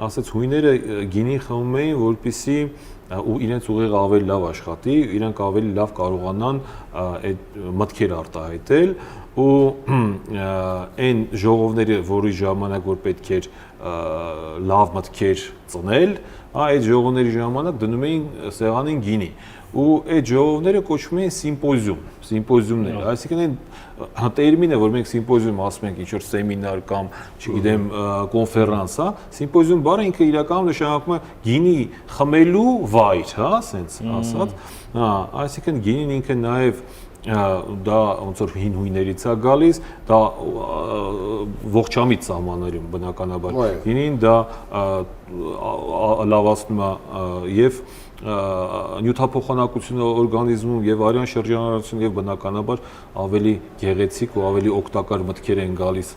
ասեց հույները գինի խմում էին, որպեսզի ու իրենց ուղեղը ավելի լավ աշխատի, իրենք ավելի լավ կարողանան այդ մտքեր արտահայտել ու այն ժողովները, որի ժամանակ որ պետք էր լավ մտքեր ծնել, այդ ժողովների ժամանակ դնում էին սեղանին գինի ու այդ ժողովները կոչվում էին սիմպոզիումներ, այսինքն այն տերմինը, որ մենք սիմպոզիում ասում ենք ինչ-որ սեմինար կամ, չգիտեմ, կոնֆերանս, հա, սիմպոզիում բառը ինքը իրականում նշանակում է գինի խմելու վայր, հա, ասենց ասած, հա, այսինքն գինին ինքը նաև դա ոնց որ հին հույներից է գալիս, դա ողջամիտ սահմաններում բնականաբար գինին դա լավացնում է եւ նյութափոխանակությունը օրգանիզմում եւ արյան շրջանառությունը եւ բնականաբար ավելի գեղեցիկ ու ավելի օգտակար մտքեր են գալիս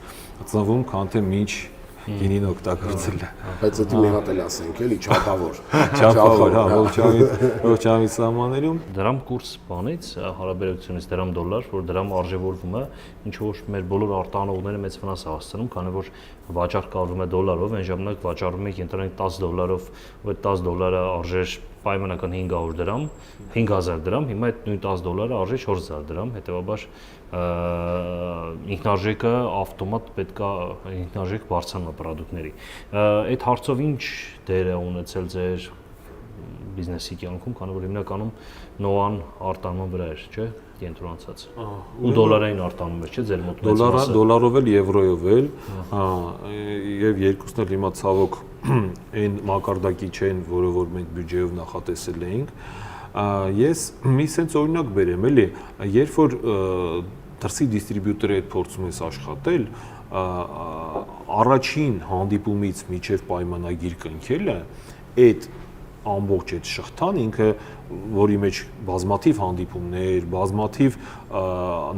ծնվում, քան թե ինչ գինին օգտագործել է։ Բայց դա մի հատ էլ ասենք, էլի չափավոր, հա, ողջամիտ սահմաններում դրամ կուրս բանից հարաբերությունից դրամ դոլար, որ դրամ արժևորվում է, ինչ որ մեր բոլոր արտահանողները մեծ վնաս է հասցնում, քանի որ վաճառքավորվում է դոլարով, այն ժամանակ վաճառում ենք ընտրենք 10 դոլարով, ու այդ 10 դոլարը արժեր պայմանական 500 դրամ, 5000 դրամ, հիմա այդ նույն 10 դոլարը արժի 4000 դրամ, հետեւաբար ինքնարժեքը ավտոմատ պետքա ինքնարժեք բարձրանում է պրոդուկտների։ Այդ հարցով ինչ դեր է ունեցել ձեր բիզնեսի կյանքում, քանի որ հիմնականում նոան արտանման վրա էր, չէ՞, կենտրոնացած։ Ու դոլարային արտանում էր, չէ՞, ձեր մոտ մեծ մասը։ Դոլարով էլ, եվրոյով էլ, եւ երկուսն էլ հիմա ցավոք այն մակարդակի չեն, որը որ մենք բյուջեով նախատեսել էինք։ Ես մի sense օրինակ բերեմ, էլի, երբ որ դրսի դիստրիբյուտորի հետ փորձում ես աշխատել, առաջին հանդիպումից միջև պայմանագիր կնքելը, այդ ամբողջ այդ շղթան ինքը, որի մեջ բազմաթիվ հանդիպումներ, բազմաթիվ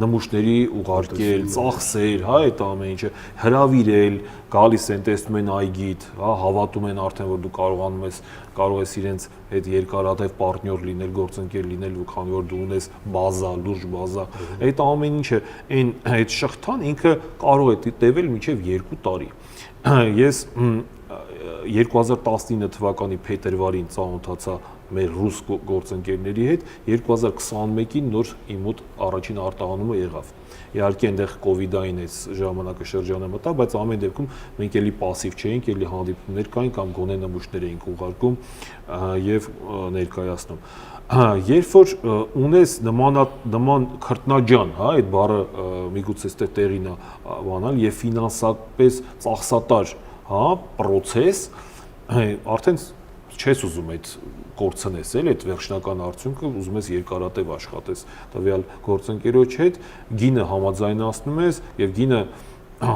նմուշների ուղարկել, ծախսեր, հա, այդ ամեն ինչը հրավիրել, գալիս են, տեսնում են այգիդ, հա, հավատում են արդեն, որ դու կարող ես իրենց այդ երկարատև պարտնյոր լինել, գործընկեր լինել, քանի որ դու ունես բազա, լուրջ բազա, այդ ամեն ինչը, այդ շղթան ինքը կարող է տևել մինչև 2 տարի։ Ես 2019 թվականի փետրվարին ծանոթացա մեր ռուս գործընկերների հետ, 2021-ին նոր իմ մոտ առաջին արտահանումը եղավ։ Իհարկե այնտեղ կոവിഡային այս ժամանակաշրջանը մտա, բայց ամեն դեպքում մենք էլի пассив չէինք, էլի հանդիպումներ կային կամ գոնե նմուշներ էինք ուղարկում եւ ներկայացնում։ Երբ որ ունես նման քրտնաջան, հա, այդ բառը միգուցե ստե տեղին է բանալ եւ ֆինանսապես ծախսատար, հա, process, արդեն չես ուզում այդ կորցնես, էլ այդ վերջնական արդյունքը ուզում ես երկարատև աշխատես տվյալ գործընկերոջ հետ, գինը համաձայնացնում ես եւ գինը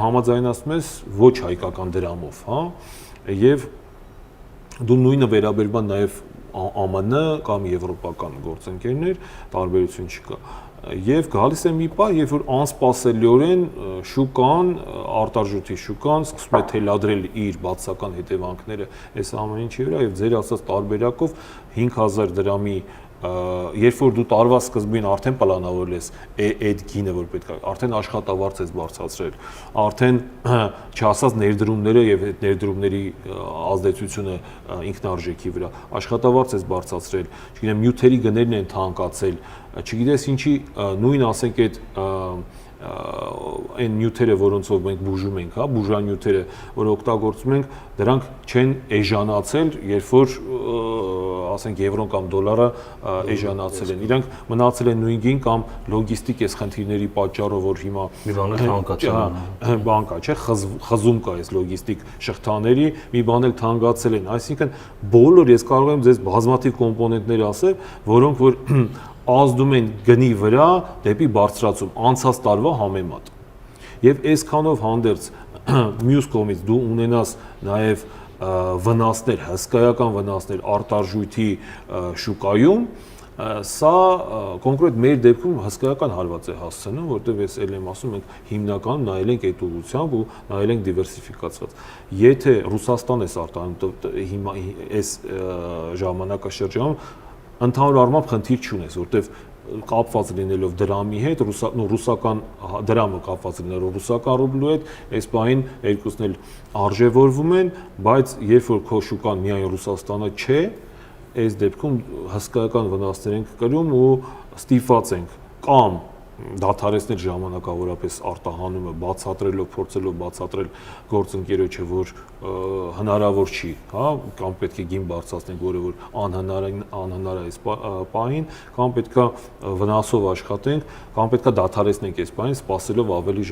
համաձայնացնում ես ոչ հայկական դրամով, հա, եւ դու նույնը վերաբերում ես նաեւ ԱՄՆ կամ եվրոպական գործընկերներ, տարբերություն չկա։ Եվ գալիս է մի պահ, երբ որ անսպասելիորեն շուկան, արտարժույթի շուկան սկսում է թելադրել իր բացական հետևանքները այս ամեն ինչի վրա եւ ձեր ասած տարբերակով 5000 դրամի երբ որ դու տարվա սկզբին արդեն պլանավորել ես այդ գինը որ պետք է արդեն աշխատավարձ ես բարձրացրել արդեն չասած ներդրումները եւ այդ ներդրումների ազդեցությունը ինքնարժեքի վրա աշխատավարձ ես բարձրացրել չգիտեմ նյութերի գներն են թանկացել չգիտես ինչի նույն ասենք այդ այն նյութերը, որոնցով մենք բուժում ենք, հա, բուժանյութերը, որ օգտագործում ենք, դրանք չեն էժանացել, երբ որ ասենք եվրոն կամ դոլարը էժանացել են։ Իրանք մնացել են նույն գին կամ լոգիստիկ այս խնդիրների պատճառով, որ հիմա մի բան է թանկացել, բան կա, չէ, խզում կա այս լոգիստիկ շղթաների, մի բան էլ թանկացել են։ Այսինքն բոլոր ես կարող եմ ձեզ բազմաթիվ կոմպոնենտներ ասել, որոնք որ ազդում են գնի վրա դեպի բարձրացում անցած տարվա համեմատ։ Եվ այսքանով հանդերձ մյուս կողմից դու ունենաս նաև վնասներ, հսկայական վնասներ արտարժույթի շուկայում, սա կոնկրետ մեր դեպքում հսկայական հարված է հասցնում, որտեղ ես ել եմ ասում ենք հիմնականում նայել ենք այդ ուղղությամբ ու նայել ենք դիվերսիֆիկացված։ Եթե Ռուսաստան ես արտահանում հիմա այս ժամանակաշրջանում ընդհանուր առմամբ խնդիր չունես, որտեվ կապված լինելով դրամի հետ, ռուսական դրամը կապված լինելով ռուսական ռուբլու հետ, այս բանին երկուսն էլ արժևորվում են, բայց երբ որ քո շուկան միայն Ռուսաստանը չէ, այս դեպքում հսկայական վնասներ ենք կրում ու ստիպված ենք կամ դադարեցնել ժամանակավորապես արտահանումը, բացատրելով, փորձելով բացատրել գործընկերոջը, որ հնարավոր չի, հա, կամ պետք է գին բարձրացնենք, որը որ անհնար է այս պահին, կամ պետքա վնասով աշխատենք, կամ պետքա դադարեցնենք այս պահին, սպասելով ավելի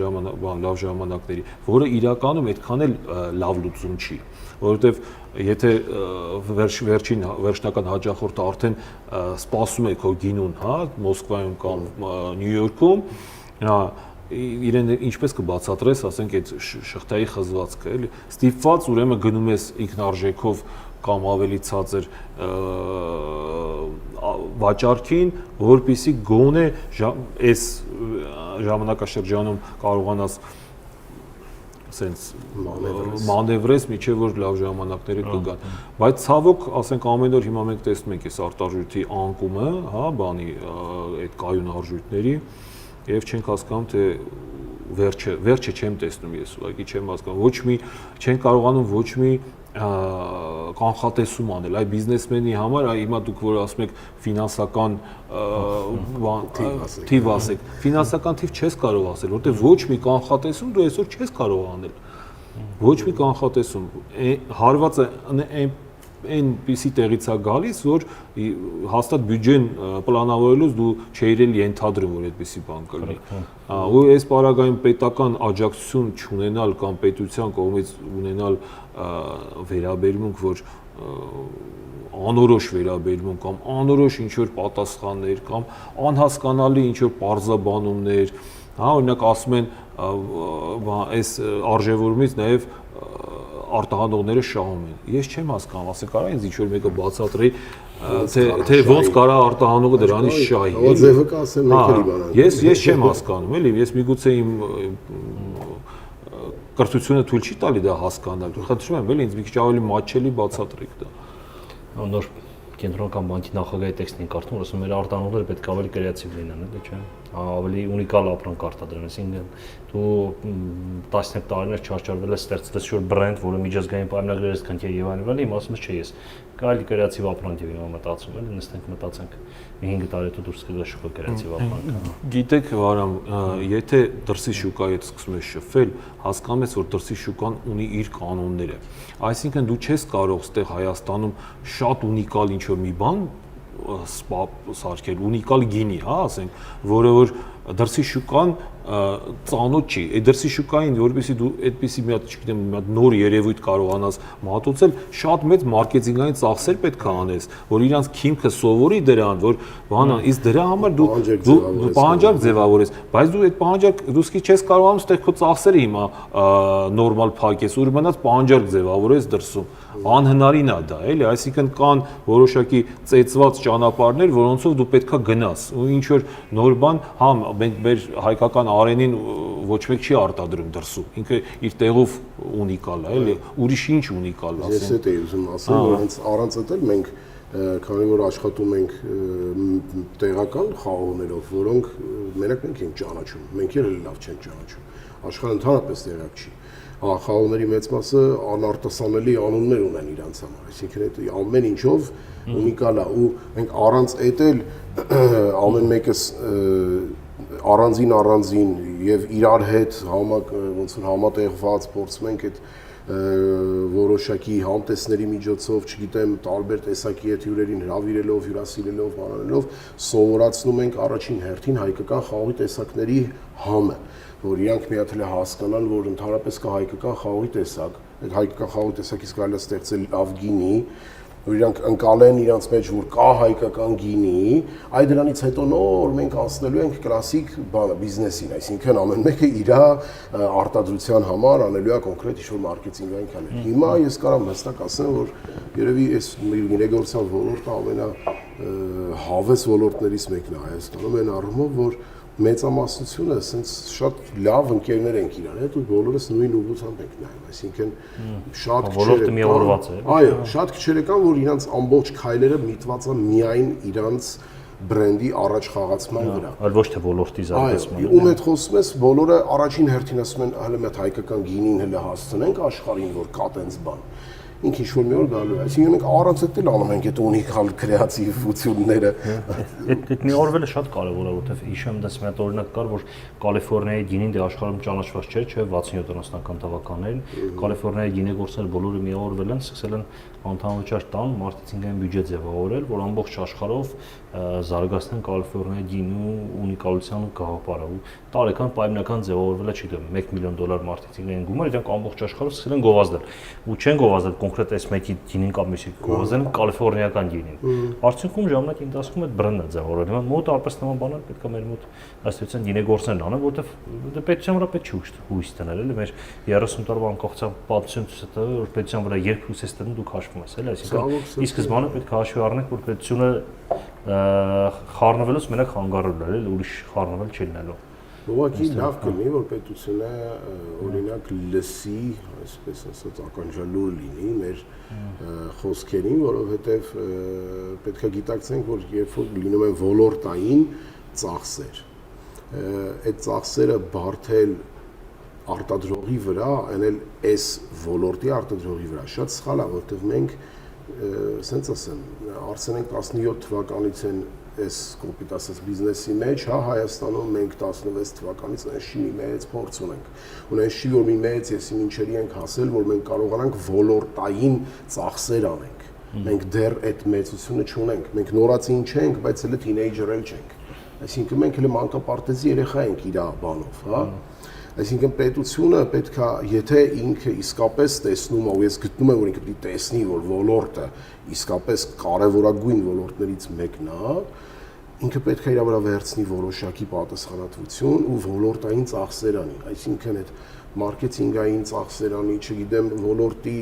լավ ժամանակների, որը իրականում այդքան էլ լավ լուծում չի, որովհետև եթե վերջնական հաճախորդը արդեն սպասում է քո գինուն, հա, Մոսկվայում կամ Նյու Յորքում, իրեն ինչպես կբացատրես, ասենք այդ շղթայի խզվածքը, էլի, ստիպված ուրեմն գնում ես ինքնարժեքով կամ ավելի ցածր վաճառքին, որպեսզի գոնե այս ժամանակաշրջանում կարողանաս սենց մանևրես միջև որ լավ ժամանակները կգան, բայց ցավոք, ասենք ամեն օր հիմա մենք տեսնում ենք այս արտարժույթի անկումը, հա, բանի այդ կայուն արժույթների եւ չենք հասկանում թե վերջը չեմ տեսնում ես, ուղղակի չեմ հասկանում, չեն կարողանում ոչ մի կանխատեսում անել, այ բիզնեսմենի համար, այ հիմա դուք որ ասում եք ֆինանսական թիվ ասեք, ֆինանսական թիվ չես կարող ասել, որտեղ ոչ մի կանխատեսում դու այսօր չես կարող անել, ոչ մի կանխատեսում, հարվածը այնպիսի տեղից է գալիս, որ հաստատ բյուջեն պլանավորելուց դու չէիր ենթադրում, որ այդպիսի բան կլինի։ Ու այս պարագայում պետական աջակցություն չունենալ կամ պետության կողմից ունենալ վերաբերմունք, որ անորոշ վերաբերմունք կամ անորոշ ինչ-որ պատասխաններ կամ անհասկանալի ինչ-որ պարզաբանումներ, հա, օրինակ ասում են այս արժևորումից նաև արտահանողները շահում են։ Ես չեմ հասկանում, ասենք կարա ինձ ինչ-որ մեկը բացատրի, թե ոնց կարա արտահանողը դրանից շահի։ Ձևը կասեմ մենք էլի բանան։ Ես չեմ հասկանում, էլի, ես միգուցե իմ կրթությունը թույլ չի տալի դա հասկանալ։ Խնդրում եմ, էլի ինձ մի քիչ ավելի մատչելի բացատրեք դա։ Նոր կենտրոնական բանկի նախագահի տեքստին կարդում, որ ասում մեր արտանողները պետք է ավելի կրեատիվ լինեն, էլի չէ՞։ Ավելի ունիկալ ապրանք արտադրեն, այսինքն դու տասնյակ տարիներ չարչարվել ես ստեղծել շուտ բրենդ, որը միջազգային պայմանագրերից քննի եւ այլն, իմ ասում ես չէ, ես կարելի կրեատիվ ապրանք եւ մտածում եմ, նստենք մտածենք 5 տարի հետո դուրս կգա շուկա կրեատիվ ապրանք։ Գիտեք, Վարամ, եթե դրսի շուկայից սկսում ես շփվել, հասկանում ես, որ դրսի շուկան ունի իր կանոնները։ Այսինքն դու չես կարող ստեղ Հայաստանում շատ ունիկալ ինչ-որ մի բան սարքել, ունիկալ գինի, հա, ասենք, որը որ դրսի շուկան ծանոթ չի։ Այդ դրսի շուկային, որովհետեւ դու այդպիսի մի հատ, չգիտեմ, մի հատ նոր երևույթ կարողանաս մատուցել, շատ մեծ մարքեթինգային ծախսեր պետք է անես, որ իրանց քիմքը սովորի դրան, որ բանը, իսկ դրա համար դու պահանջարկ ձևավորես, բայց դու այդ պահանջարկ դուսքի չես կարողանում ստեղ քո ծախսերը հիմա նորմալ փակես, ու մնաց պահանջարկ ձևավորես դրսում։ Անհնարին է դա, էլի, այսինքն կան որոշակի ծեծված ճանապարհներ, որոնցով դու պետքա գնաս, ու ինչ որ նոր բան, հա, մենք մեր հայկական արենին ոչ մեկ չի արտադրում դրսում, ինքը իր տեղով ունիկալ է, էլի, ուրիշ ինչ ունիկալ է, ասեմ։ Ես էդ էի ուզում ասել, որ առանց այդ էլ մենք, քանի որ աշխատում ենք տեղական խաղողներով, որոնք մենակ մենք ենք ճանաչում, մենք էլ լավ չենք ճանաչում, աշխարհը ընդհանրապես տեղակ չի։ Խաղողների մեծ մասը անարտասանելի անուններ ունեն իրանց համար, այսինքն այդ ամեն ինչով ունիկալ է, ու մենք առանց այդ էլ ամեն մեկս առանձին եւ իրար հետ ոնց որ համատեղված փորձում ենք այդ որոշակի համտեսների միջոցով, չգիտեմ, տարբեր տեսակի այդ հյուրերին հրավիրելով, հյուրասիրելով, բանանելով, սովորացնում ենք առաջին հերթին հայկական խաղողի տեսակների համը, որ իրանք մի հատ էլ հասկանան, որ ընդհանրապես կա հայկական խաղողի տեսակ, այդ հայկական խաղողի տեսակից կարելի է ստեղծել լավ գինի, որ իրանք ընկալեն իրանց մեջ, որ կա հայկական գինի, այ դրանից հետո նոր մենք անցնելու ենք կլասիկ բանը, բիզնեսին, այսինքն ամեն մեկը իր արտադրության համար անելու է կոնկրետ ինչ-որ մարքեթինգային քայլեր։ Հիմա ես կարամ հստակ ասեմ, որ երևի այս գինեգործության ոլորտը ամենահավես ոլորտներից մեկն է Հայաստանում, այն առումով, որ մեծամասնությունը ասենց շատ լավ ընկերներ ենք իրար հետ ու բոլորս նույն ուղղությամբ ենք նայում, այսինքն շատ ոլորտը միավորված է։ Այո, շատ քչերը կան, որ իրանց ամբողջ քայլերը միտված են միայն իրանց բրենդի առաջ խաղացման վրա։ Այլ ոչ թե ոլորտի զարգացման։ Ում հետ խոսում ես, բոլորը առաջին հերթին ասում են, հələ մեծ հայկական գինին հələ հասցնենք աշխարհին, որ կա տենց բան։ Ինք ինչ-որ մի օր գալու է, այսինքն մենք առանց այդ էլ անում ենք այդ ունիկալ կրեատիվությունները։ Այդ միավորվելը շատ կարևոր է, որովհետև հիշում եմ, դες մի հատ օրինակ կար, որ Կալիֆոռնիայի գինին դե աշխարհում ճանաչված չէր, չէ, 60-70-ական թվականներին Կալիֆոռնիայի գինեգործները բոլորը միավորվել են, սկսել են անթանոջար տան մարքեթինգային բյուջե ձևավորել, որ ամբողջ աշխարհով զարգացնեն Կալիֆոռնիայի գինու ունիկալության գաղափարը։ Ու տարեկան պայմանական ձևավորվել է, չգիտեմ, $1 միլիոն մարքեթինգային գումար, իրանք ամբողջ աշխարհով սկսել են գովազդել։ Ու չեն գովազդել կոնկրետ այս մեկի գինին կամ մյուսի, գովազդել կալիֆոռնիական գինին։ Արդյունքում ժամանակի ընթացքում այդ բրենդը ձևավորել։ Հիմա մոտ արպես նման բաներ պետք է մեր մոտ ըստեյության գինեգործներն անեն, որովհետև դե պետության վրա պետք չի հույս դնել, էլի մեր 30 տարվա անկախության պատմություն ցույց է տվել, որ պետության վրա երբ հույս ես տնում, դուք հաշվում ես, էլի, այսինքն ի սկզբանե պետք է հաշվի առնենք, որ պետությունը խառնվելուց մենակ խանգարել է, էլի, ուրիշ խառնվել չի լինելու։ Ուղղակի լավ կլինի, որ պետությունը օրինակ լսի, այսպես ասած, ականջալուր լինի մեր խոսքերին, որովհետև պետք է գիտակցենք, որ երբ որ լինում են ոլորտային ծախսեր, այդ ծախսերը բարթել արտադրողի վրա, այն էլ այս ոլորտի արտադրողի վրա շատ սխալ է, որովհետև մենք, ասենց ասեմ, արդեն 17 թվականից են այս կոպիտ ասած բիզնեսի մեջ, հա, Հայաստանում մենք 16 թվականից այնში մի մեծ փորձ ունենք։ Ունենք որ մի մեծ եսի ինչերի ենք հասել, որ մենք կարողանանք ոլորտային ծախսեր անենք։ Մենք դեռ այդ մեծությունը չունենք։ Մենք նորացին չենք, բայց հələ թինեյջեր էլ չենք։ Այսինքն մենք հələ մանկապարտեզի երեխա ենք իր բանով, հա։ Այսինքն պետությունը պետքա, եթե ինքը իսկապես տեսնում է, ու ես գտնում եմ, որ ինքը պետք է տեսնի, որ ոլորտը իսկապես կարևորագույն ոլորտներից մեկն է, ինքը պետք է իր վրա վերցնի որոշակի պատասխանատվություն ու ոլորտային ծախսեր անի, այսինքն այդ մարքեթինգային ծախսեր անի, չգիտեմ, ոլորտի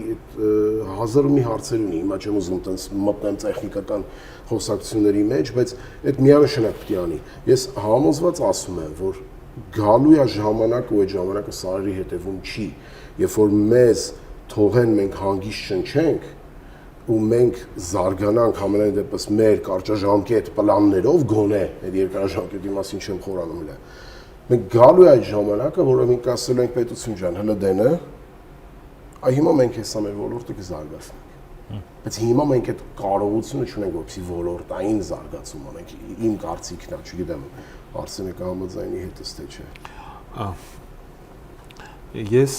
հազար մի հարցեր ունի, հիմա չեմ ուզում տենց մտնեմ տեխնիկական խոսակցությունների մեջ, բայց այդ միանշանակ պետք է անի։ Ես համոզված ասում եմ, որ գալու է ժամանակ ու այդ ժամանակը սարերի հետևում չի, երբ որ մեզ թողեն մենք հանգիստ շնչենք, ու մենք զարգանանք ամենայն դեպս մեր կարճաժամկետ պլաններով գոնե այդ երկարաժամկետի մասին չեմ խորանում հələ մենք գալու է այդ ժամանակը որը մենք ասել ենք պետություն ջան հələ դենը այ հիմա մենք հեսա մեր ոլորտը կզարգացնենք բայց հիմա մենք այդ կարողությունը չունենք որպեսզի ոլորտային զարգացում անենք իմ կարծիքն է չգիտեմ Արսենը կհամաձայնի հետս թե չէ ես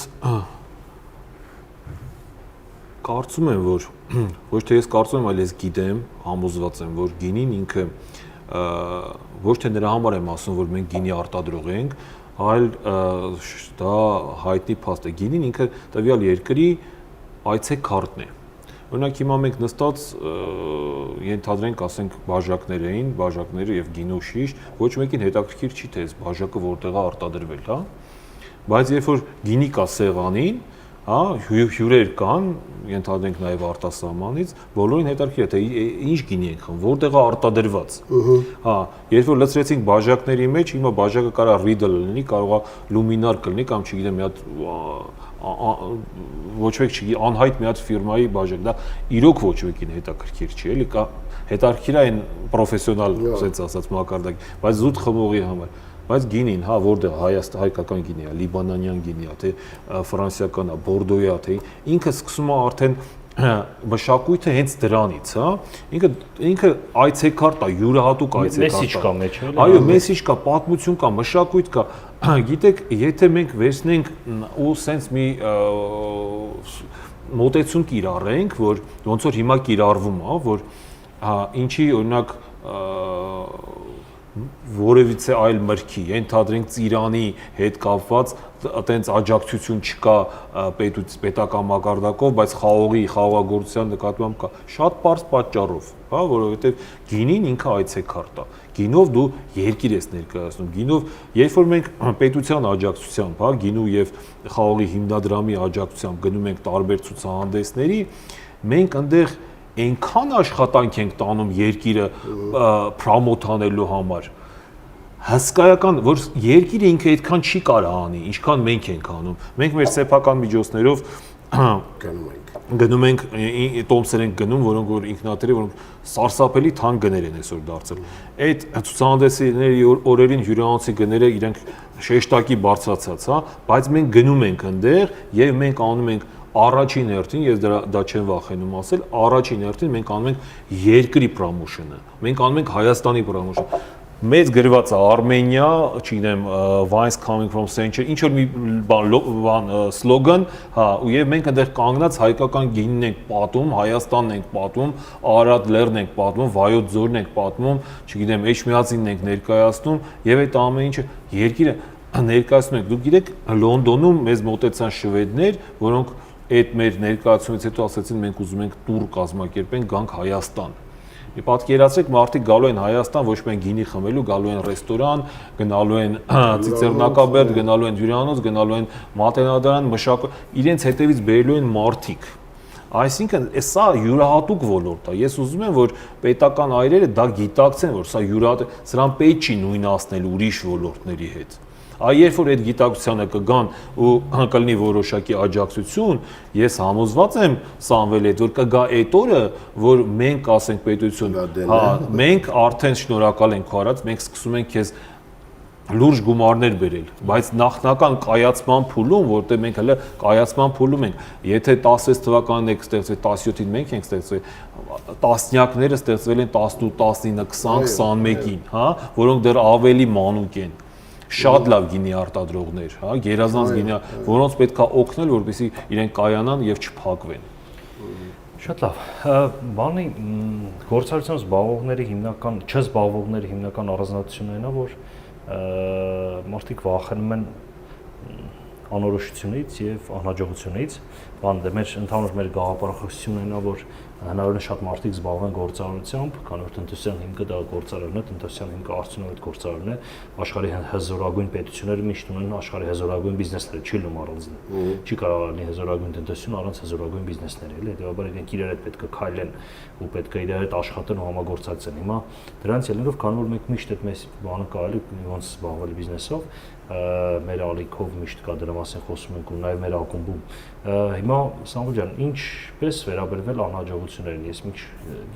կարծում եմ, որ ոչ թե ես կարծում եմ, այլ ես գիտեմ, համոզված եմ, որ գինին ինքը ոչ թե նրա համար եմ ասում, որ մենք գինի արտադրող ենք, այլ դա հայտնի փաստ է։ Գինին ինքը տվյալ երկրի այցեքարտն է։ Օրինակ հիմա մենք նստած ենթադրենք, ասենք, բաժակներ էին, բաժակները եւ գինու շիշ, ոչ մեկին հետաքրքիր չի թե այս բաժակը որտեղ է արտադրվել, հա։ Բայց երբ որ գինի կա սեղանին, հա, հյուրեր կան, ենթադրենք նաև արտասահմանից, բոլորին հետաքրքիր է թե ինչ գինի ենք խմում, որտեղ է արտադրված։ Հա, երբ որ լցրեցինք բաժակների մեջ, հիմա բաժակը կարա Riedel լինի, կարող է Luminar կլինի կամ չգիտեմ, մի հատ ոչ մեկ չի, անհայտ մի հատ ֆիրմայի բաժակ, դա իրոք ոչ մեկին հետաքրքիր չի, էլի կա հետաքրքիր է այն պրոֆեսիոնալ, ասած ասած մակարդակի, բայց զուտ խմողի համար։ Բայց գինին, հա, որտեղ հայկական գինի է, լիբանանյան գինի է, թե ֆրանսիական է, բորդոյի է, թե ինքը սկսում է արդեն մշակույթը հենց դրանից, հա, ինքը այցեքարտ է, յուրահատուկ այցեքարտ է։ Մեսիջ կա մեջ, էլի։ Այո, մեսիջ կա, պատմություն կա, մշակույթ կա։ Գիտեք, եթե մենք վերցնենք ու սենց մի մոտեցում կիրառենք, որ ոնց որ հիմա կիրառվում է, որ ինչի օրինակ որևիցե այլ մրգի, ենթադրենք ծիրանի հետ կապված այտենց աջակցություն չկա պետական մակարդակով, բայց խաղողագործության նկատմամբ կա շատ պարզ պատճառով, հա, որովհետև գինին ինքը այցեքարտ է։ Գինով դու երկիր ես ներկայացնում, գինով, երբ որ մենք պետության աջակցությամբ, հա, գինու եւ խաղողի հիմնադրամի աջակցությամբ գնում ենք տարբեր ցուցահանդեսների, մենք այնտեղ այնքան աշխատանք ենք տանում երկիրը պրոմոթանելու համար հսկայական որ երկիրը ինքը այդքան չի կարող անի ինչքան մենք ենք անում մենք մեր սեփական միջոցներով գնում ենք տոմսեր ենք գնում որոնք որ ինքնաթիռի որոնք սարսափելի թանկ գներ են այսօր դարձել այդ ցուցահանդեսների օրերին հյուրանոցի գները իրենք շեշտակի բարձրացած հա բայց մենք գնում ենք այնտեղ եւ մենք անում ենք Առաջին հերթին ես դա չեմ վախենում ասել, առաջին հերթին մենք անում ենք երկրի պրոմոշնը, մենք անում ենք Հայաստանի պրոմոշնը։ Մեծ գրված է Armenia, չգիտեմ, wines coming from Century, ինչ որ մի բան սլոգան, հա, ու եւ մենք այնտեղ կանգնած հայկական գինին ենք պատում, Հայաստանն ենք պատում, Արարատ լեռն ենք պատում, Վայոց ձորն ենք պատում, չգիտեմ, Էջմիածինն ենք ներկայացնում եւ այդ ամեն ինչը երկիրը ներկայացնում ենք։ Դուք գիտեք, Լոնդոնում մեզ մոտեցան շվեդներ, որոնք այդ մեր ներկայացումից հետո ասացին մենք ուզում ենք տուր կազմակերպենք գանք Հայաստան։ Պատկերացրեք մարդիկ գալու են Հայաստան ոչ միայն գինի խմելու, գալու են ռեստորան, գնալու են ծիծեռնակաբերդ, գնալու են հյուրանոց, գնալու են մատենադարան, մշակույթ, իրենց հետևից բերելու են մարդիկ։ Այսինքն, սա յուրահատուկ ոլորտ է։ Ես ուզում եմ, որ պետական այրերը դա գիտակցեն, որ սա յուրահատուկ, սրան պետք չի նույնացնել ուրիշ ոլորտների հետ։ Այ երբ որ այդ գիտակցությանը կգան ու կլինի որոշակի աջակցություն, ես համոզված եմ Սամվել հետ, որ կգա այդ օրը, որ մենք ասենք պետություն, հա, մենք արդեն շնորհակալ ենք քո արած, մենք սկսում ենք քեզ լուրջ գումարներ բերել, բայց նախնական կայացման փուլում, որտեղ մենք հələ կայացման փուլում ենք, եթե 16 թվականին եք ստեղծվել, 17-ին մենք ենք ստեղծվել, տասնյակները ստեղծվել են 18, 19, 20, 21-ին, հա, որոնք դեռ ավելի մանուկ են։ Շատ լավ գինի արտադրողներ, հա, գերազանց գինի, որոնց պետք է օգնել, որպեսզի իրենք կայանան եւ չփակվեն։ Շատ լավ։ Բանի գործարարության զբաղվողների հիմնական առանձնահատկությունն այն է, որ մարդիկ վախենում են անորոշությունից եւ անհաջողությունից, բան դե մեր ընդհանուր գաղափարախոսությունն այն է, որ հնարավորինս շատ մարդիկ զբաղվեն գործարարությամբ, քանի որ տնտեսության հիմքը դա գործարարն է, տնտեսության հիմքը արդյունավետ գործարարն է, աշխարհի հզորագույն պետությունները միշտ ունեն աշխարհի հզորագույն բիզնեսները, չի լինում առանձին։ Չի կարող լինի հզորագույն տնտեսություն առանց հզորագույն բիզնեսների, էլի, հետեւաբար իրենք իրար հետ պետք է քայլեն ու պետք է իրար հետ աշխատեն ու համագործակցեն։ Հիմա դրանից ելնելով, քանի որ մենք միշտ այդ մեծ բանը կարելի ոնց զբաղվել բիզնեսով, մեր ալիքով միշտ կա դրա մասին խոսում ենք ու նաև մեր ակումբում Հիմա Սամվել ջան, ինչպես վերաբերվել անհաջողություններին, ես միջ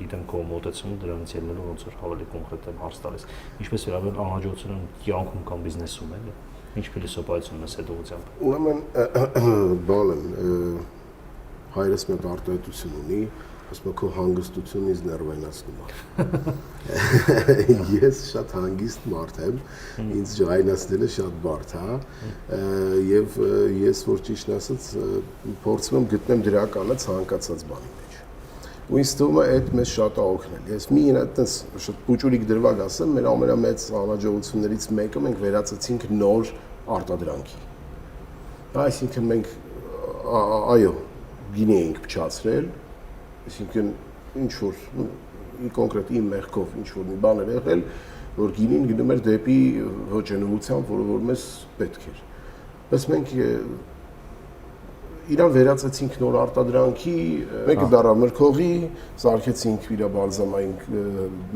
գիտեմ քո մոտեցումը դրանից ելնելով ոնց որ ավելի կոնկրետ եմ հարց տալիս, ինչպես վերաբերվել անհաջողություններին կյանքում կամ բիզնեսում էլի, ինչ փիլիսոփայություն ունես այդ ուղղությամբ։ Ուրեմն բալն հայրս մի արտահայտություն ունի, ասում քո հանգստությունն ինձ ներվայնացնում է։ Ես շատ հանգիստ մարդ եմ, ինձ ջայնացնելը շատ բարդ է, եւ ես որ ճիշտ ասած փորձում եմ գտնեմ դրականը ցանկացած բանի մեջ։ Ու ինձ թվում է այդ մեզ շատ է օգնել։ Ես մի այդպես շատ փուճուրիկ դրվագ ասեմ, մեր ամենամեծ անհաջողություններից մեկը մենք վերածեցինք նոր արտադրանքի։ Այսինքն մենք այո, գինի էինք փչացրել, այսինքն ինչ որ կոնկրետ իմ մեղքով ինչ որ մի բան էր եղել, որ գինին գնում էր դեպի ոչենուությամբ, որը որ մեզ պետք էր։ Բայց մենք իրան վերածեցինք նոր արտադրանքի, մեկը դառավ մրգողի, սարքեցինք իր բալզամային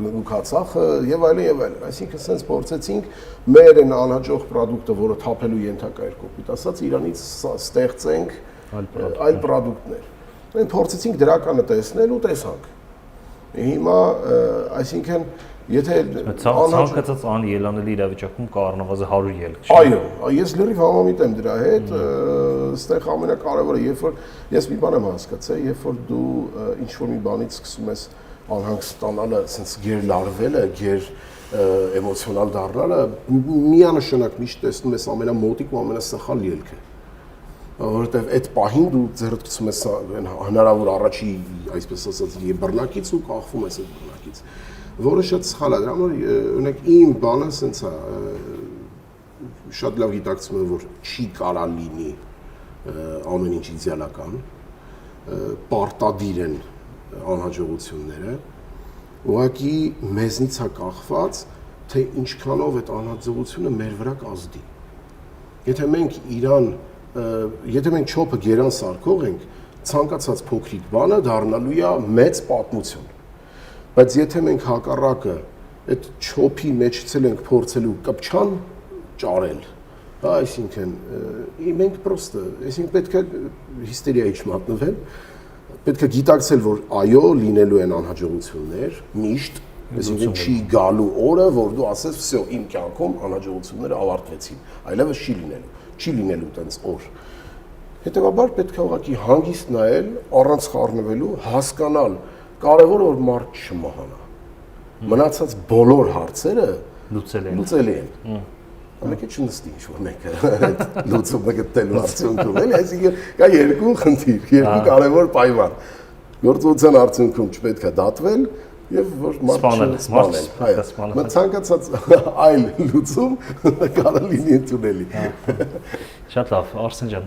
լուքացախը եւ այլն եւ այլն։ Այսինքն sense փորձեցինք մեր այն անհաջող ապրանքը, որը թափելու ենթակա էր կոպիտ ասած, իրանից ստեղծենք այլ ապրանքներ։ Մենք փորձեցինք դրականը տեսնել ու տեսանք։ Հիմա, այսինքն, եթե ցանկացած անելանելի իրավիճակում կա առնվազն 100 ելք, չէ՞։ Այո, ես լրիվ համամիտ եմ դրա հետ, այստեղ ամենակարևորը, երբ որ ես մի բան եմ հասկացել, երբ որ դու ինչ որ մի բանից սկսում ես անհանգst ստանալը, sense գերլարվելը, էմոցիոնալ դառնալը, միանշանակ միշտ տեսնում ես ամենամոտիկ ու ամենասխալ ելքը։ Որովհետև այդ պահին դու ձեռդ գցում ես հնարավոր առաջի, այսպես ասած, բռնակից ու կախվում ես այդ բռնակից, որը շատ սխալ է։ Դրա համար օրինակ իմ բանը սենց է, շատ լավ գիտակցում եմ, որ չի կարա լինի ամեն ինչ իդեալական, պարտադիր են անհաջողությունները, ուղղակի մեզնից է կախված, թե ինչքանով այդ անհաջողությունը մեր վրա կազդի։ Եթե մենք չոփը գերան սարքող ենք, ցանկացած փոքրիկ բանը դառնալու է մեծ պատմություն։ Բայց եթե մենք հակառակը այդ չոփի մեջցել ենք փորձելու կպչան ճարել, այսինքն մենք պրոստը, այսինքն պետք է հիստերիայի չմատնվել, պետք է գիտակցել, որ այո, լինելու են անհաջողություններ, միշտ, այսինքն չի գալու օրը, որ դու ասես, վсё, իմ կյանքում անհաջողությունները ավարտվեցին, այլևս չի լինելու տենց օր։ Հետևաբար պետք է ուղղակի հանգիստ նայել, առանց խառնվելու, հասկանալ, կարևորը որ մարդ չմահանա։ Մնացած բոլոր հարցերը լուծելի են։ Ամենը չնստի ինչ-որ մեկը լուծումը գտնելու արդյունքում, էլի, այսինքն կա երկու խնդիր, երկու կարևոր պայման։ Գործողության արդյունքում չպետք է դատվել եւ որ մարդ սպանել, այո։ Ցանկացած այլ լուծում կարող լինի ընդունելի։ Շատ լավ, Արսեն ջան,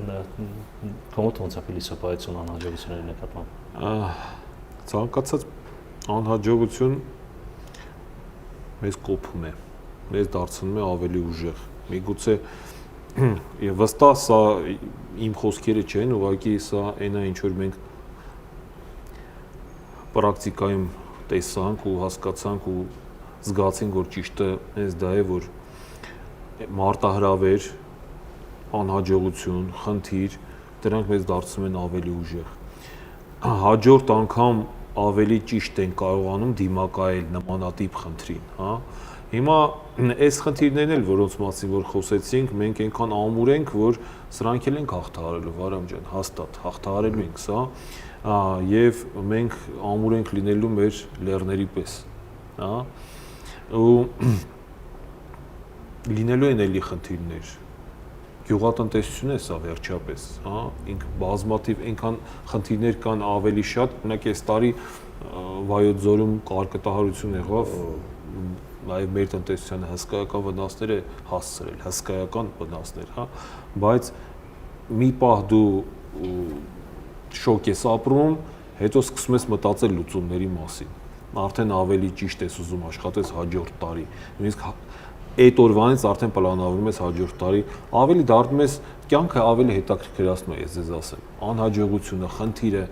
քո ոնց է փիլիսոփայություն անհաջողությունների նկատմամբ։ Ցանկացած անհաջողություն մեզ կոփում է, մեզ դարձնում է ավելի ուժեղ։ Միգուցե եւ վստահ սա իմ խոսքերը չեն, ուղղակի սա այն է ինչ որ մենք պրակտիկայում տեսանք ու հասկացանք ու զգացինք, որ ճիշտը հենց դա է, որ մարտահրավեր, անհաջողություն, խնդիր, դրանք մեզ դարձնում են ավելի ուժեղ։ Հաջորդ անգամ ավելի ճիշտ են կարողանում դիմակայել նմանատիպ խնդրին, հա։ Հիմա այս խնդիրներն էլ, որոնց մասին որ խոսեցինք, մենք այնքան ամուր ենք, որ սրանք էլ ենք հաղթահարելու, Վարամ ջան, հաստատ հաղթահարելու ենք սա, եւ մենք ամուր ենք լինելու մեր լեռների պես, հա։ Ու լինելու են էլի խնդիրներ։ Գյուղատնտեսություն է սա վերջապես, հա, ինք բազմաթիվ այնքան խնդիրներ կան ավելի շատ, օրինակ այս տարի Վայոց ձորում կարկտահարություն եղավ, նաև մեր տնտեսությանը հսկայական վնասներ է հասցրել, հսկայական վնասներ, հա, բայց մի պահ դու շոկ ես ապրում, հետո սկսում ես մտածել լուծումների մասին, արդեն ավելի ճիշտ ես ուզում աշխատես հաջորդ տարի, նույնիսկ այդ օրվանից արդեն պլանավորում ես հաջորդ տարի, ավելի դառնում ես կյանքը ավելի հետաքրքրացնում է, ես ձեզ ասեմ, անհաջողությունը, խնդիրը,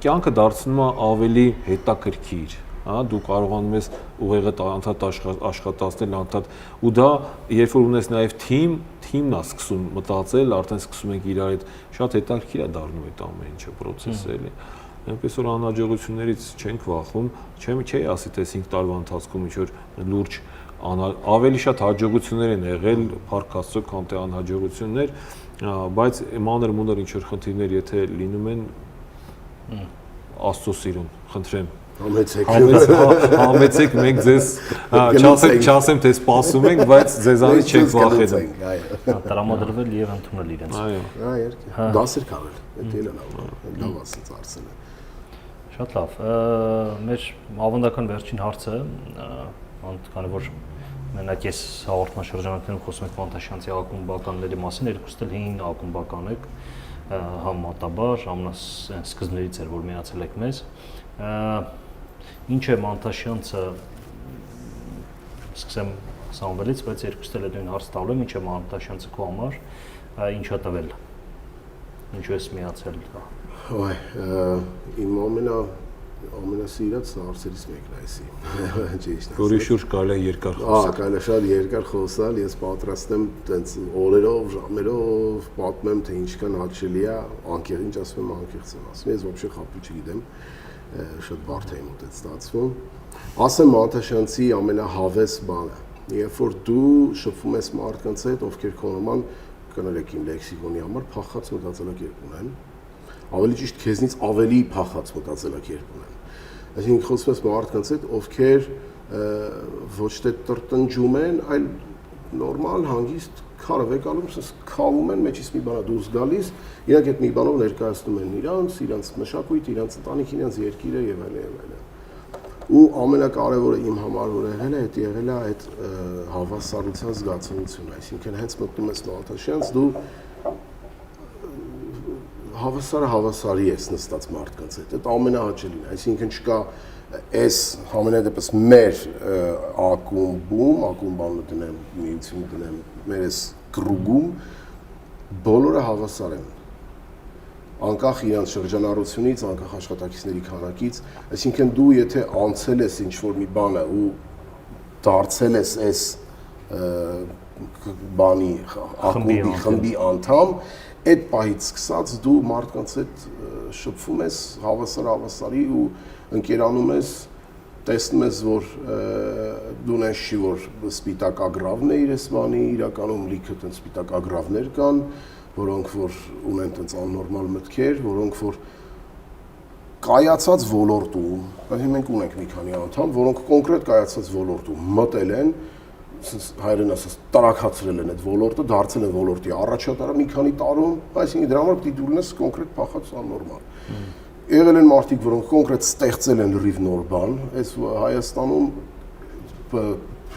կյանքը դարձնում է ավելի հետաքրքիր, հա, դու կարողանում ես ուղեղդ անդադ աշխատացնել, անդադ, ու դա երբ որ ունես նաև թիմ թիմն է սկսում մտածել, արդեն սկսում ենք իրար հետ շատ հետաքրքիր է դառնում այդ ամեն ինչը process-ը էլի։ Այնպես որ անհաջողություններից չենք վախում, չէի ասի թե 5 տարվա ընթացքում ինչ որ լուրջ ավելի շատ հաջողություններ են եղել, փառք Աստծո, քան թե անհաջողություններ, բայց մանր մունր ինչ որ խնդիրներ եթե լինում են Աստծո սիրուն, խնդրեմ համեցեք մենք ձեզ չասեմ թե սպասում ենք, բայց ձեզանից չենք վախենում։ Տրամադրվել եւ ընդունել իրենց։ Այո, դասեր քաղել, դա լավ ասած Արսենը։ Շատ լավ։ Մեր ավանդական վերջին հարցը, քանի որ մենակ ես հաղորդաշրջանակներում խոսում ենք Մանտաշյանցի ակումբականների մասին, երկուստ էլ 5 ակումբական եք, համատաբար, ամենասկզբներից էր, որ միացել եք մեզ։ Ինչ է Մանտաշյանցը, սկսեմ Սամվելից, բայց երկուստ էլ նույն հարց տալու եմ, ինչ է Մանտաշյանցը քո համար, ինչ է տվել, ինչու ես միացել։ Ոայ, իմ ամենասիրած հարցերից մեկն է այսի, ճիշտ է։ Որի շուրջ կարելի է երկար խոսալ։ Կարելի է շատ երկար խոսալ, ես պատրաստ եմ տենց օրերով, ժամերով պատմեմ, թե ինչքան հաճելի է, անկեղծ ինչ ասում եմ, անկեղծ եմ ասում, ես ոբշե խապի չգիտեմ, շատ բարդ է մոտ է ստացվում։ Ասեմ Մանտաշյանցի ամենահավես բանը, երբ որ դու շփվում ես մարդկանց հետ, ովքեր քո նման կներեք իմ լեքսիկոնի համար փախած մտածելակերպ ունեն, ավելի ճիշտ քեզնից ավելի փախած մտածելակերպ ունեն։ Այսինքն խոսում ես մարդկանց հետ, ովքեր ոչ թե տրտնջում են, այլ նորմալ հանգիստ քարով եկալում, քավում են, մեջից մի բան է դուրս գալիս, իրանք այդ մի բանով ներկայացնում են իրանց մշակույթ, իրանց ընտանիք, իրանց երկիրը եւ այլն։ Ու ամենակարևորը իմ համար որ եղել է, դա եղել է այդ հավասարության զգացողությունը, այսինքն հենց մտնում ես Մանտաշյանց, դու հավասարի ես նստած մարդկանց հետ, այդ ամենահաճելին, այսինքն չկա այս համենայնդեպս մեր ակումբում, ակումբանը դնեմ, միություն դնեմ, մեր այս կրուգում բոլորը հավասար են, անկախ իրանց շրջանառությունից, անկախ աշխատակիցների քանակից, այսինքն դու եթե անցել ես ինչ-որ մի բանը ու դարձել ես այս բանի ակումբի խմբի անդամ, այդ պահից սկսած դու մարդկանց հետ շփվում ես հավասարի ու ընկերանում ես, տեսնում ես, որ դու նես չի, որ սպիտակ ագրավն է իր այս բանի, իրականում լիքը տենց սպիտակ ագրավներ կան, որոնք որ ունեն տենց աննորմալ մտքեր, որոնք որ կայացած ոլորտում, մենք ունենք մի քանի անդամ, որոնք կոնկրետ կայացած ոլորտում մտել են, հայերեն ասած տարակացրել են այդ ոլորտը, դարձել են ոլորտի առաջատարը մի քանի տարում, այսինքն դրա համար պիտի դու ունես կոնկրետ փախած աննորմալ։ Եղել են մարդիկ, որոնք կոնկրետ ստեղծել են լրիվ նոր բան, այս Հայաստանում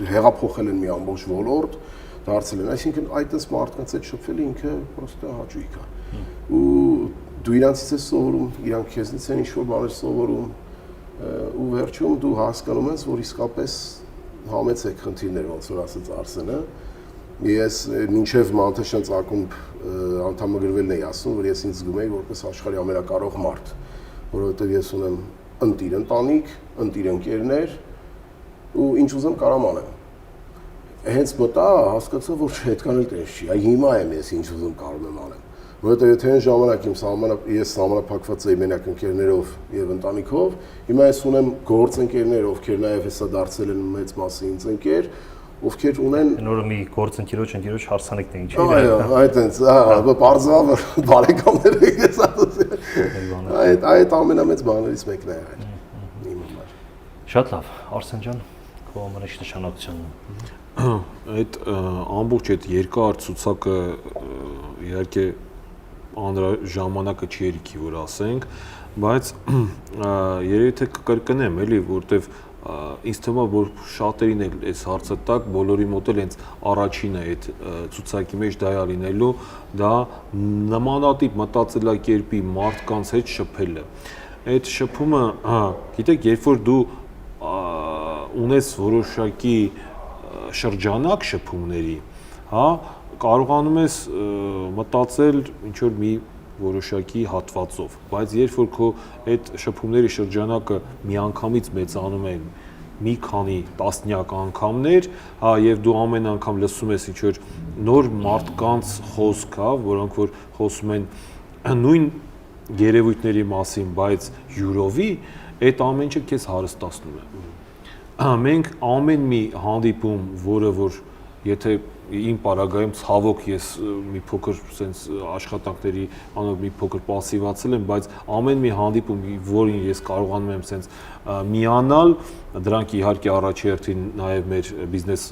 հեղափոխել են մի ամբողջ ոլորտ, դարձել են, այսինքն այդպես մարդկանց հետ շփվելը ինքը պրոստը հաճույք է։ Ու դու իրանցից ես սովորում, իրանք քեզնից են ինչ-որ բաներ սովորում, ու վերջում դու հասկանում ես, որ իսկապես համեցեք խնդիրներ, ոնց որ ասաց Արսենը, ես մինչև Մանտաշյանց ակումբ անդամագրվելն էի ասում, որ ես ինձ զգում էի որպես աշխարհի ամենակարող մարդ, որովհետև ես ունեմ ընտիր ընտանիք, ընտիր ընկերներ ու ինչ ուզեմ կարամ անեմ։ Հենց մտա հասկացա, որ այդքան էլ տես չի, այ հիմա եմ ես ինչ ուզում կարող եմ անեմ, որովհետև եթե այն ժամանակ ես սահմանափակված էի մենակ ընկերներով եւ ընտանիքով, հիմա ես ունեմ գործ ընկերներ, ովքեր նաեւ հեսա դարձել են մեծ մասի ինձ ընկեր, ովքեր ունեն նորը մի գործ ընկերոջ հարսանիքն է ինչի։ Այո, այդտենց, բարձավ բարեկամներ ես ասում։ Այդ ամենամեծ բաներից մեկն է եղել իմ համար։ Շատ լավ, Արսեն ջան, քո համար ինչ նշանակություն ունի։ Այդ ամբողջ այդ երկար ցուցակը իհարկե ժամանակը չի երիքի որ ասենք, բայց երևի թե կկրկնեմ էլի, որտեվ ինձ թվում է որ շատերին էլ այս հարցը տակ բոլորի մոտ էլ հենց առաջինը այդ ցուցակի մեջ դա է լինելու, դա նմանատիպ մտածելակերպի մարդկանց հետ շփելը։ Այդ շփումը, գիտեք, երբ որ դու ունես որոշակի շրջանակ շփումների, հա, կարողանում ես մտածել ինչ որ մի որոշակի հատվածով, բայց երբ որ քո այդ շփումների շրջանակը միանգամից մեծանում է մի քանի տասնյակ անգամներ, հա, եւ դու ամեն անգամ լսում ես ինչ որ նոր մարդկանց խոսք, հա, որոնք որ խոսում են նույն երևույթների մասին, բայց յուրովի, այդ ամեն ինչը քեզ հարստացնում է։ Մենք ամեն մի հանդիպում, որը որ եթե իմ պարագայում ցավոք ես մի փոքր sense աշխատանքների անով մի փոքր пассивացել եմ, բայց ամեն մի հանդիպում, որին ես կարողանում եմ sense միանալ, դրանք իհարկե առաջի հերթին նաև մեր բիզնես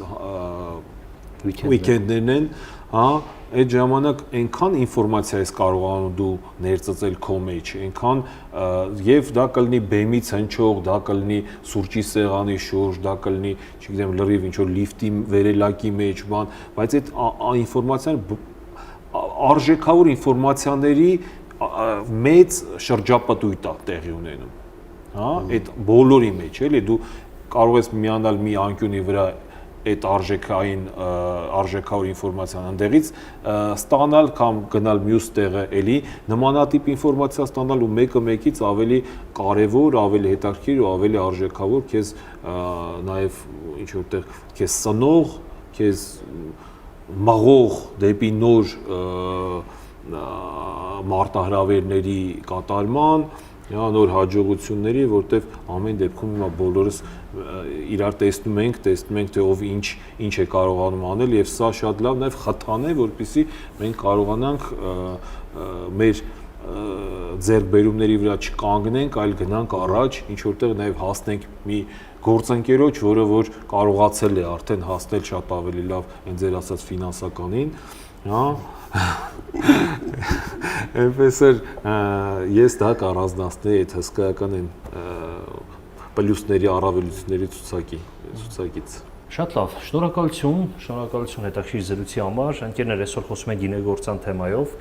weekend-ներն են, հա, այդ ժամանակ այնքան ինֆորմացիա ես կարողանում դու ներծծել քո մեջ, այնքան եւ դա կլինի բեմից հնչող, դա կլինի սուրճի սեղանի շուրջ, դա կլինի, չգիտեմ, լրիվ ինչ որ լիֆտի վերելակի մեջ, բան, բայց այդ ինֆորմացիան արժեքավոր ինֆորմացիաների մեծ շրջապատույտ է տեղի ունենում, հա, այդ բոլորի մեջ, էլի դու կարող ես միանալ մի անկյունի վրա այդ արժեքավոր ինֆորմացիան ընդեղից ստանալ կամ գնալ մյուս տեղը էլի նմանատիպ ինֆորմացիա ստանալ ու մեկը մեկից ավելի կարևոր, ավելի հետաքրքիր ու ավելի արժեքավոր քեզ նաև ինչ որտեղ քեզ սնող, քեզ մաղող դեպի նոր մարտահրավերների կատարման, նոր հաջողությունների, որտեվ ամեն դեպքում հիմա բոլորս իրար տեսնում ենք, թե ով ինչ է կարողանում անել եւ սա շատ լավ նաեւ խթան է, որպեսզի մենք կարողանանք մեր ձեռքբերումների վրա չկանգնենք, այլ գնանք առաջ, ինչ որտեղ նաեւ հասնենք մի գործընկերոջ, որը որ կարողացել է արդեն հասնել շատ ավելի լավ այն ձեր ասած ֆինանսականին, հա այնպես ես դա կառանձնացնեի այդ հսկայական այն պլյուսների առավելությունների ցուցակից։ Շատ լավ, շնորհակալություն հետաքրքիր զրույցի համար։ Ընկերներ, այսօր խոսում ենք գինեգործան թեմայով։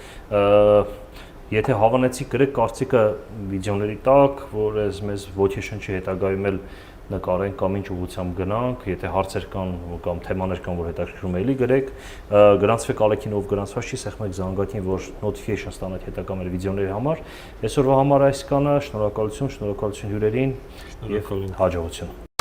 Եթե հավանեցիք գրեք կարծիքը վիդեոների տակ, որ մեզ ոգեշնչի հետագայում էլ նկարենք կամ ինչ ուղղությամբ գնանք, եթե հարցեր կան կամ թեմաներ կան, որ հետաքրքրում է, էլի գրեք, գրանցվեք Ալեքին, ով գրանցված չի, սեղմեք զանգակին, որ notification ստանաք հետագա մեր վիդեոների համար։ Այսօրվա համար այս կանը, շնորհակալություն հյուրերին եւ հաջողություն։